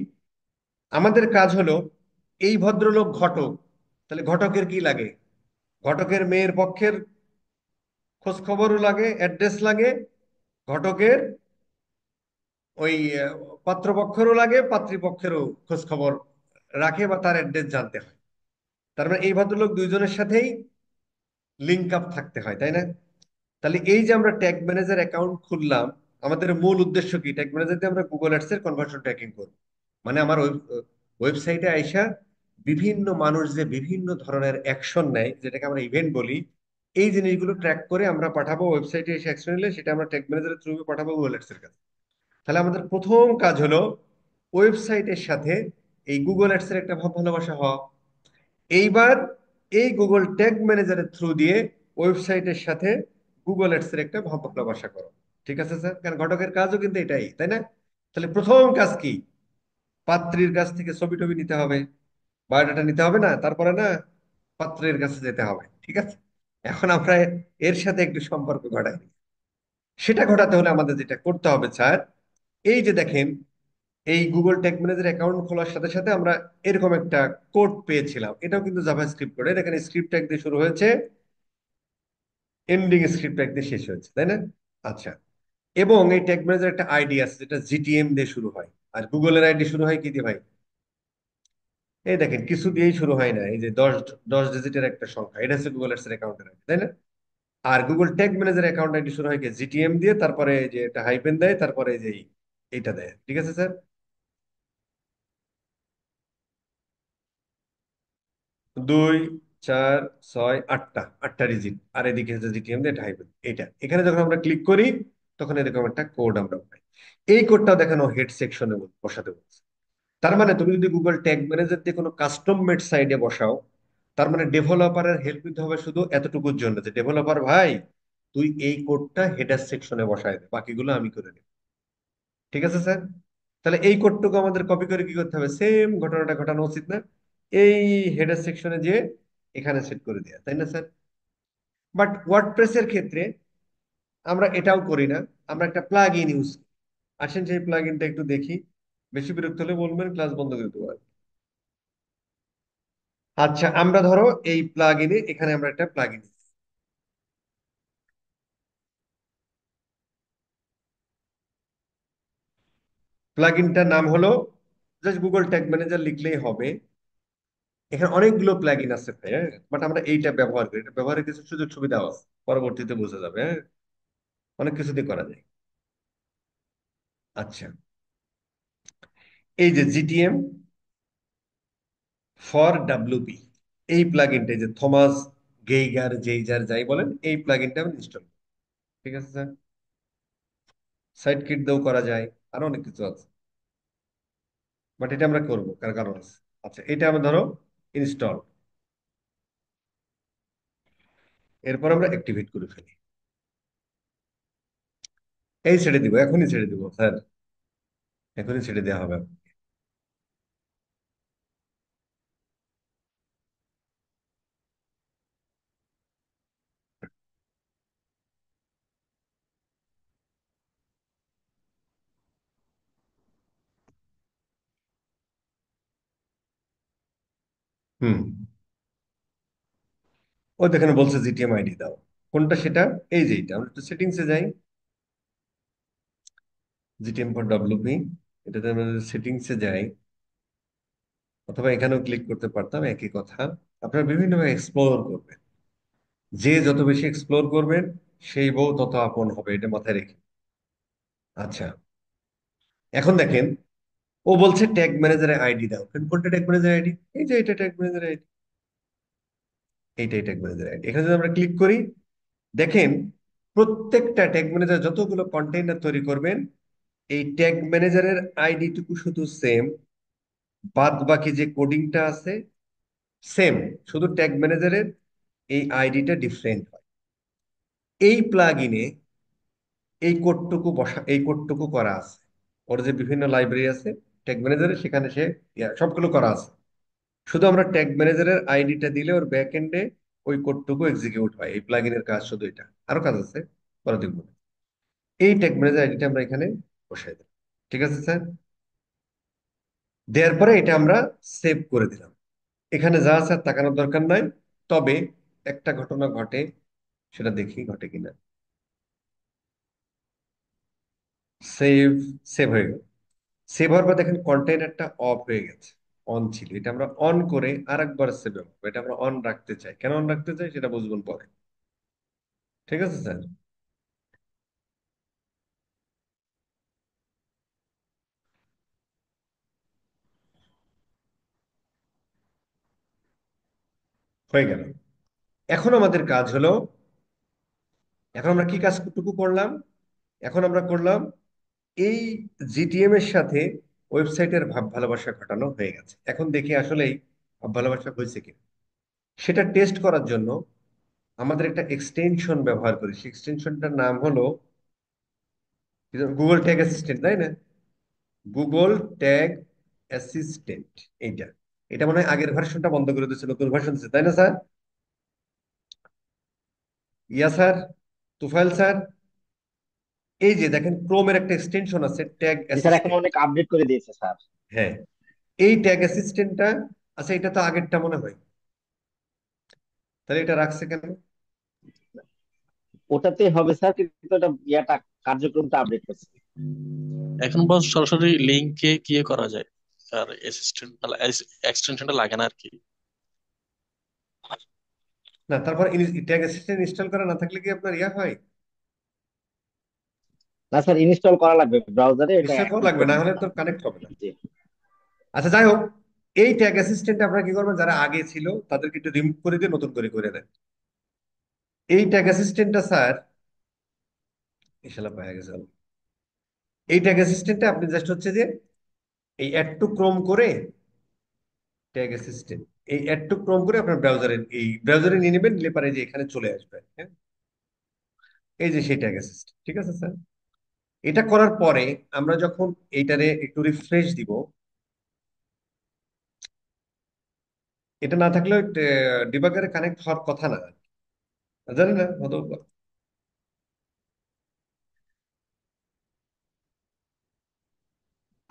আমাদের কাজ হলো এই ভদ্রলোক ঘটক, তাহলে ঘটকের কি লাগে, ঘটকের মেয়ের পক্ষের খোঁজ খবরও লাগে, অ্যাড্রেস লাগে, ঘটকের ওই পাত্রপক্ষেরও লাগে, পাত্রীপক্ষেরও খোঁজ খবর রাখে বা তার অ্যাড্রেস জানতে হয়। তার মানে এই ভদ্রলোক দুইজনের সাথেই লিঙ্ক আপ থাকতে হয়, তাই না? তাহলে এই যে আমরা ট্যাগ ম্যানেজার অ্যাকাউন্ট খুললাম, আমাদের মূল উদ্দেশ্য কি, ট্যাগ ম্যানেজার দিয়ে আমরা গুগল অ্যাডস এর কনভার্সন ট্র্যাকিং করব। মানে আমার ওয়েবসাইটে আইসা বিভিন্ন মানুষ যে বিভিন্ন ধরনের অ্যাকশন নেয়, যেটাকে আমরা ইভেন্ট বলি, এই জিনিসগুলো ট্র্যাক করে আমরা পাঠাবো ওয়েবসাইটে। এসে অ্যাকশন নিলে সেটা আমরা ট্যাগ ম্যানেজারের থ্রু পাঠাবো গুগল অ্যাডস এর কাছে। তাহলে আমাদের প্রথম কাজ হলো ওয়েবসাইটের সাথে এই গুগল অ্যাডস এর একটা ভাব ভালোবাসা হওয়া। এইবার এই গুগল ট্যাগ ম্যানেজারের থ্রু দিয়ে ওয়েবসাইটের সাথে গুগল অ্যাডস এর একটা ভাব ভালোবাসা করো। ঠিক আছে স্যার? কারণ ঘটকের কাজও কিন্তু এটাই, তাই না? তাহলে প্রথম কাজ কি, পাত্রীর কাছ থেকে ছবি টবি নিতে হবে, বায়োডাটা নিতে হবে, না তারপরে না পাত্রের কাছে যেতে হবে। ঠিক আছে? এখন আমরা এর সাথে একটু সম্পর্ক ঘটাই। সেটা ঘটাতে হলে আমাদের যেটা করতে হবে স্যার, এই যে দেখেন এই গুগল ট্যাগ ম্যানেজার অ্যাকাউন্ট খোলার সাথে সাথে আমরা এরকম একটা কোড পেয়েছিলাম। এটাও কিন্তু জাভাস্ক্রিপ্ট কোড, এখানে স্ক্রিপ্ট ট্যাগ দিয়ে শুরু হয়েছে, এন্ডিং স্ক্রিপ্ট ট্যাগ দিয়ে শেষ হয়েছে, তাই না? আচ্ছা, এবং এই ট্যাগ ম্যানেজার একটা আইডি আছে যেটা জিটিএম দিয়ে শুরু হয়। আর গুগলের আইডি শুরু হয় কি দিয়ে ভাই? এই দেখেন, কিছু দিয়েই শুরু হয় না, এই যে 10 ডিজিটের একটা সংখ্যা, এটা হচ্ছে গুগল এর অ্যাকাউন্টের আইডি, তাই না? আর Google tag manager account ID শুরু হয় কি জিটিএম দিয়ে, তারপরে এই যে একটা হাইপেন দেয়, তারপরে এই যে এইটা দেয়, ঠিক আছে স্যার? 2 4 6 8টা ডিজিট, আর এদিকে হচ্ছে জিটিএম দিয়ে হাইপেন। এটা এখানে যখন আমরা ক্লিক করি তখন এরকম একটা কোড আমরা পাই। এই কোডটা দেখানো হেড সেকশনে বসাতে বলছে। তার মানে তুমি যদি গুগল ট্যাগ ম্যানেজার দিয়ে কোনো কাস্টম মেড সাইডে বসাও, তার মানে ডেভেলপারের হেল্প নিতে হবে শুধু এতটুকুর জন্য, যে ডেভেলপার ভাই তুই এই কোডটা হেডার সেকশনে বসায় দে, বাকিগুলো আমি করে নেব। ঠিক আছে স্যার? তাহলে এই কোডটুকু আমাদের কপি করে কি করতে হবে, সেম ঘটনাটা ঘটানো উচিত না? এই হেডার সেকশনে যে এখানে সেট করে দেয়া, তাই না স্যার? বাট ওয়ার্ডপ্রেসের ক্ষেত্রে আমরা এটাও করি না, আমরা একটা প্লাগ ইন ইউজ। আসেন সেই প্লাগ ইনটা একটু দেখি। বেশি বিরক্ত হলে বলবেন, ক্লাস বন্ধ করে দেবো। আচ্ছা, আমরা ধরো এই প্লাগ ইনে, এখানে আমরা একটা প্লাগ ইন, প্লাগ ইনটার নাম হলো, জাস্ট গুগল ট্যাগ ম্যানেজার লিখলেই হবে। এখানে অনেকগুলো প্লাগ ইন আছে ভাই, হ্যাঁ, বাট আমরা এইটা ব্যবহার করি, এটা ব্যবহারের কিছু সুযোগ সুবিধা আছে, পরবর্তীতে বোঝা যাবে, হ্যাঁ। অনেক কিছু দিয়ে করা যায়। আচ্ছা, এই যে জিটিএম ফর ডাব্লিউপি, এই প্লাগ ইনটা, যে থমাস গেইগার জেইজার যাই বলেন, এই প্লাগ ইনটা আমি ইনস্টল, ঠিক আছে স্যার? সাইট কিট দিয়েও করা যায়, আরো অনেক কিছু আছে, বাট এটা আমরা করবো কার কারণ আছে। আচ্ছা, এটা আমরা ধরো ইনস্টল, এরপর আমরা অ্যাক্টিভেট করে ফেলি। এই ছেড়ে দিব, এখনই ছেড়ে দিব স্যার, এখনই ছেড়ে দেওয়া হবে। হুম, ও দেখেন বলছে জিটিএম আইডি দাও, কোনটা সেটা? এই যে এটা, আমরা একটু সেটিংসে যাই, জিটিএম ফর ডব্লিউপি, এটাতে আমরা সেটিংসে যাই, অথবা এখানেও ক্লিক করতে পারতাম, একই কথা। আপনারা বিভিন্নভাবে এক্সপ্লোর করবেন, যে যত বেশি এক্সপ্লোর করবেন সেই বউ তত আপন হবে, এটা মাথায় রেখে। আচ্ছা, এখন দেখেন, ও বলছে ট্যাগ ম্যানেজারের আইডি দাও, কোনটা ট্যাগ ম্যানেজার আইডি? এই যে এটা ট্যাগ ম্যানেজার আইডি, এইটাই ট্যাগ ম্যানেজার আইডি। এখানে যদি আমরা ক্লিক করি, দেখেন প্রত্যেকটা ট্যাগ ম্যানেজার যতগুলো কন্টেইনার তৈরি করবেন, এই ট্যাগ ম্যানেজারের আইডি টুকু শুধু সেম, বাদ বাকি যে কোডিংটা আছে সেম, শুধু ট্যাগ ম্যানেজারের এই আইডিটা ডিফারেন্ট হয়। এই প্লাগ ইনে এই কোডটুকু করা আছে, ওর যে বিভিন্ন লাইব্রেরি আছে ট্যাগ ম্যানেজারে, সেখানে সে সবগুলো করা আছে। শুধু আমরা ট্যাগ ম্যানেজারের আইডিটা দিলে ওর ব্যাক এন্ডে ওই কোডটুকু এক্সিকিউট হয়। এই প্লাগ ইনের কাজ শুধু এটা, আরো কাজ আছে, পরে দেখবো। এই ট্যাগ ম্যানেজার আইডিটা আমরা এখানে বসাই দিলাম, ঠিক আছে স্যার? দেওয়ার পরে এটা আমরা সেভ করে দিলাম। এখানে যা আছে আর তাকানোর দরকার নাই, তবে একটা ঘটনা ঘটে, সেটা দেখি ঘটে কিনা। সেভ, সেভ হয়ে গেল। সেভ হওয়ার পর দেখেন কন্টেইনারটা অফ হয়ে গেছে, অন ছিল, এটা আমরা অন করে আরেকবার সেভ হবে। এটা আমরা অন রাখতে চাই, কেন অন রাখতে চাই সেটা বুঝবেন পরে, ঠিক আছে স্যার? হয়ে গেল। এখন আমাদের কাজ হলো, এখন আমরা কি কাজটুকু করলাম? এখন আমরা করলাম, এই জিটিএম এর সাথে ওয়েবসাইটের ভাব ভালোবাসা ঘটানো হয়ে গেছে। এখন দেখি আসলেই ভাব ভালোবাসা হয়েছে কি। সেটা টেস্ট করার জন্য আমাদের একটা এক্সটেনশন ব্যবহার করি, সেই এক্সটেনশনটার নাম হলো গুগল ট্যাগ অ্যাসিস্ট্যান্ট, তাই না? গুগল ট্যাগ অ্যাসিস্ট্যান্ট, এইটা। এটা মনে হয় আগের ভার্সনটা বন্ধ করে দিচ্ছে, নতুন ভার্সন দিচ্ছে, তাই না স্যার? ইয়া স্যার, তুফাইল স্যার, এই যে দেখেন ক্রোমের একটা এক্সটেনশন আছে ট্যাগ জি স্যার, এখন অ্যাসিস্ট্যান্ট। অনেক আপডেট করে দিয়েছে স্যার। হ্যাঁ, এই ট্যাগ অ্যাসিস্ট্যান্টটা, আচ্ছা এটা তো আগেরটা মনে হয়, তাহলে এটা রাখছে কেন? ওটাতেই হবে স্যার, কিন্তু এটা ইয়াটা কার্যক্রমটা আপডেট করছে। এখন বস সরাসরি লিঙ্কে গিয়ে করা যায়, আর অ্যাসিস্ট্যান্ট এক্সটেনশনটা লাগে না আর কি। না, তারপর ট্যাগ অ্যাসিস্ট্যান্ট ইনস্টল করা না থাকলে কি আপনার ইয়া হয়? না স্যার, ইনস্টল করা লাগবে ব্রাউজারে, এটা ইনস্টল করা অ্যাক্টিভ লাগবে, না করতে হলে হবে। তো কানেক্ট হবে না। জি আচ্ছা যাই হোক, এই ট্যাগ অ্যাসিস্ট্যান্ট আপনারা কি করবেন, যারা আগে ছিল তাদেরকে একটু রিমুভ করে দিয়ে নতুন করে করে দেন। এই ট্যাগ অ্যাসিস্ট্যান্টটা স্যার, ইনশাল্লাহ পাওয়া গেছে। এই ট্যাগ অ্যাসিস্ট্যান্টে আপনি জাস্ট হচ্ছে যে এই অ্যাড টু ক্রোম করে, ট্যাগ অ্যাসিস্ট্যান্ট এই অ্যাড টু ক্রোম করে আপনার ব্রাউজারে, এই ব্রাউজারে নিয়ে নেবেন, নিলে পারে যে এখানে চলে আসবে। হ্যাঁ, এই যে সেই ট্যাগ অ্যাসিস্ট্যান্ট, ঠিক আছে স্যার। এটা করার পরে আমরা যখন এইটারে একটু রিফ্রেশ দিব, এটা না থাকলেও ডিবাগারে কানেক্ট হওয়ার কথা না, জানি না হয়তো।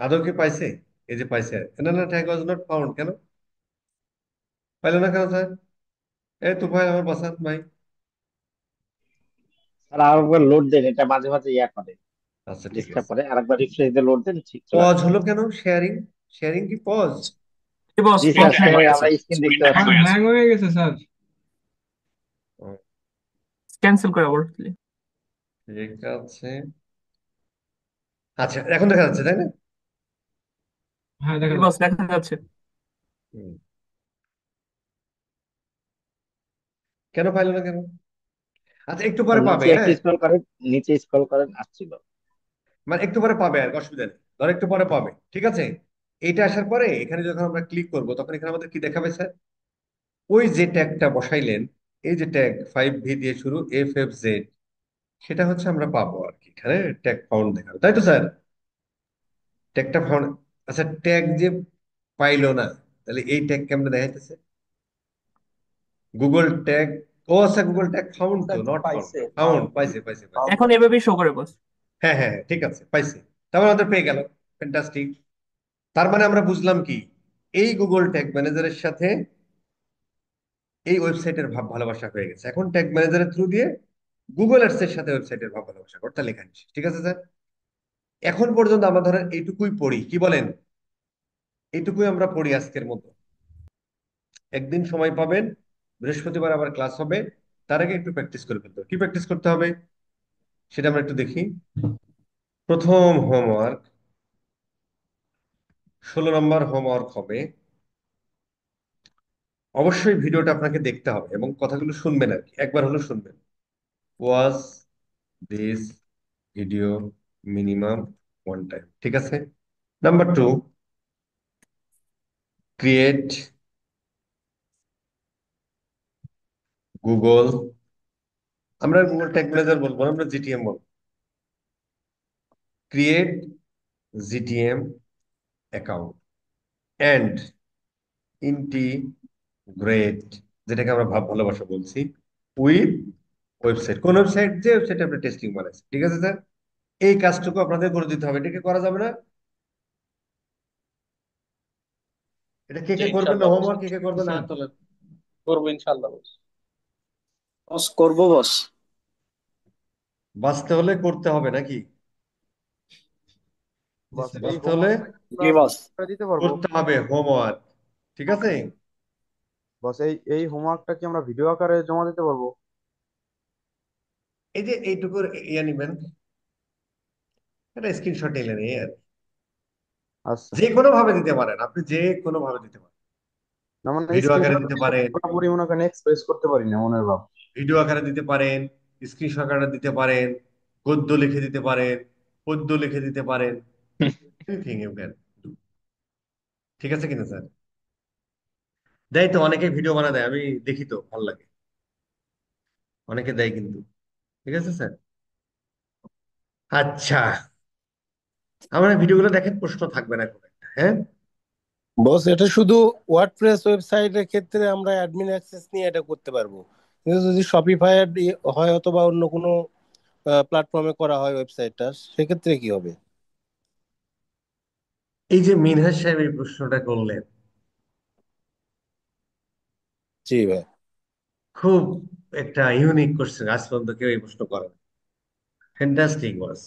আদৌ কি পাইছে? এই যে পাইছে, না না, ট্যাগ ওয়াজ নট ফাউন্ড, কেন পাইলো না কেন স্যার? এই তো ভাই আমার বাসান ভাই। স্যার, আরেকবার লোড দেন, এটা মাঝে মাঝে ইয়া করে, আচ্ছা ঠিক ডিস্টার্ব আছে। করে। আরেকবার রিফ্রেশ দিয়ে লোড দেন, ঠিক চলে পজ আসবে। হলো কেন? শেয়ারিং, শেয়ারিং কি পজ? এই বস জি স্যার, বস স্ক্রিনটা হ্যাং হ্যাং, হয়ে শেয়ারে গেছে, আমরা স্ক্রিন দেখতে স্ক্রিনটা হ্যাং পাচ্ছি হয়ে না। গেছে। হ্যাং হয়ে গেছে স্যার। ক্যান্সেল করে আবার দিলে। ঠিক আছে, আচ্ছা এখন দেখা যাচ্ছে তাই না? হ্যাঁ, দেখা এই বস যাচ্ছে। দেখা যাচ্ছে। হুম। কেন পাইলো না কেন? আচ্ছা একটু পরে স্যার পাবে, নিচে একটু হ্যাঁ, স্ক্রল করেন, নিচে স্ক্রল করেন, আসছিল। মানে একটু পরে পাবে, আর অসুবিধা নেই, ধর একটু পরে পাবে, ঠিক আছে। এইটা আসার পরে এখানে যখন আমরা ক্লিক করব তখন এখানে আমাদের কি দেখাবে স্যার? ওই যে ট্যাগটা বসাইলেন, এই যে ট্যাগ 5V দিয়ে শুরু, FFZ, সেটা হচ্ছে আমরা পাবো আর কি, এখানে ট্যাগ ফাউন্ড দেখাবে, তাই তো স্যার? ট্যাগটা ফাউন্ড, আচ্ছা ট্যাগ যে পাইলো না, তাহলে এই ট্যাগ কেমনে দেখাইতেছে? গুগল ট্যাগ, ও আচ্ছা গুগল ট্যাগ ফাউন্ড তো, স্যার নট ফাউন্ড, পাইছে, ফাউন্ড, ফাউন্ড পাইছে পাইছে পাইছে। এখন এভাবেই শো করে বস। হ্যাঁ হ্যাঁ হ্যাঁ, ঠিক আছে পাইছে, তারপর আমাদের পেয়ে গেল। ফ্যান্টাস্টিক। তার মানে আমরা বুঝলাম কি, এই গুগল ট্যাগ ম্যানেজারের সাথে এই ওয়েবসাইটের ভাব ভালোবাসা হয়ে গেছে, এখন ট্যাগ ম্যানেজারের থ্রু দিয়ে গুগল অ্যাডস এর সাথে ওয়েবসাইটের ভাব ভালোবাসা করতে লেখা নিচ্ছি, ঠিক আছে স্যার। এখন পর্যন্ত আমরা ধরেন এইটুকুই পড়ি, কি বলেন? এইটুকুই আমরা পড়ি আজকের মতো। একদিন সময় পাবেন, বৃহস্পতিবার আবার ক্লাস হবে, তার আগে একটু প্র্যাকটিস করে ফেলতে হবে। কি প্র্যাকটিস করতে হবে সেটা আমরা একটু দেখি। প্রথম হোমওয়ার্ক, 16 নম্বর হোমওয়ার্ক হবে, অবশ্যই ভিডিওটা আপনাকে দেখতে হবে এবং কথাগুলো শুনবেন আর কি, একবার হলো শুনবেন। Was this video minimum one time, ঠিক আছে। নাম্বার টু, ক্রিয়েট গুগল, আমরা গুগল ট্যাগ ম্যানেজার বলবো না, আমরা জিটিএম বলবো। Create GTM account and integrate, যেটাকে আমরা ভাব ভালোবাসা বলছি, উইথ ওয়েবসাইট। কোন ওয়েবসাইট? যে ওয়েবসাইটে আপনি টেস্টিং বানাইছেন, ঠিক আছে স্যার। এই কাজটুকু আপনাদের করে দিতে হবে, এটা কি করা যাবে না? এটা কে জি কে করবেন না ইনশাআল্লাহ বস, হোমওয়ার্ক, কে কে করবেন না স্যার হাত তোলেন। করবো ইনশাআল্লাহ বস। বস করবো বস। বাঁচতে হলে করতে হবে নাকি? জি বস স্যার। এই বাঁচতে হলে হোমওয়ার্কটা কি জি আমরা বস। করে দিতে পারবো? করতে হবে হোমওয়ার্ক, ঠিক আছে। বস এই হোমওয়ার্কটা কি আমরা ভিডিও আকারে জমা দিতে পারবো? এই যে এইটুকুর ইয়ে নিবেন, এটা স্ক্রিনশট নিলেন, এই আর কি। আচ্ছা। যে কোনো ভাবে দিতে পারেন আপনি, যে কোনো ভাবে দিতে পারেন, না মানে ভিডিও আকারে স্ক্রিনশট দিতে পারেন, পুরোপুরি মনে করেন এক্সপ্রেস করতে পারি না মনের ভাব। ভিডিও আকারে দিতে পারেন, স্ক্রিনশট আকারে দিতে পারেন, গদ্য লিখে দিতে পারেন, পদ্য লিখে দিতে পারেন, এনিথিং ইউ ক্যান ডু, ঠিক আছে কিনা স্যার? দেয় তো, অনেকে ভিডিও বানা দেয়, আমি দেখি তো, ভালো লাগে, অনেকে দেয় কিন্তু, ঠিক আছে স্যার। আচ্ছা, আমার ভিডিওগুলো দেখেন, প্রশ্ন থাকবে না কোনো একটা, হ্যাঁ। বস, এটা শুধু ওয়ার্ডপ্রেস ওয়েবসাইটের ক্ষেত্রে আমরা অ্যাডমিন অ্যাক্সেস নিয়ে এটা করতে পারবো, কিন্তু যদি শপিফাই হয় অথবা অন্য কোনো প্ল্যাটফর্মে করা হয় ওয়েবসাইটটা, সেক্ষেত্রে কি হবে? এই যে মিনহাজ সাহেব এই প্রশ্নটা করলেন, জি ভাই। খুব একটা ইউনিক কোশ্চেন, আজ পর্যন্ত কেউ এই প্রশ্ন করে। Fantastic boss.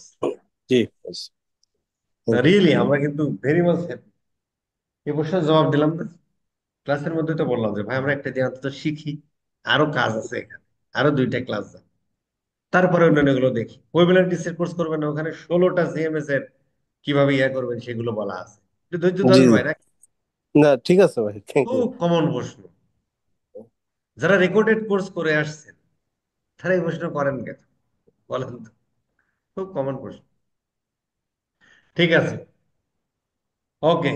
Ji boss. Thank you. Really আমরা কিন্তু ভেরি মাচ হ্যাপি। এই প্রশ্নের জবাব দিলাম না ক্লাসের মধ্যে, তো বললাম যে ভাই আমরা একটা জিনিস অন্তত শিখি, আরো কাজ আছে এখানে, আরো 2টা ক্লাস যাবে, তারপরে অন্যান্য গুলো দেখি। ওয়েবিনার টিচার কোর্স করবেন না, ওখানে 16টা সিএমএস এর কিভাবে ইয়া করবেন সেগুলো বলা আছে। একটু ধৈর্য জি ধরেন জি। ভাই না। না ঠিক আছে ভাই, থ্যাংক ইউ। খুব কমন প্রশ্ন, যারা রেকর্ডেড কোর্স করে আসছেন তারা এই প্রশ্ন করেন কেন বলেন তো? খুব কমন প্রশ্ন। ঠিক আছে, ওকে,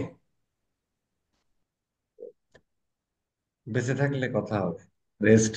বেঁচে থাকলে কথা হবে, রেস্ট।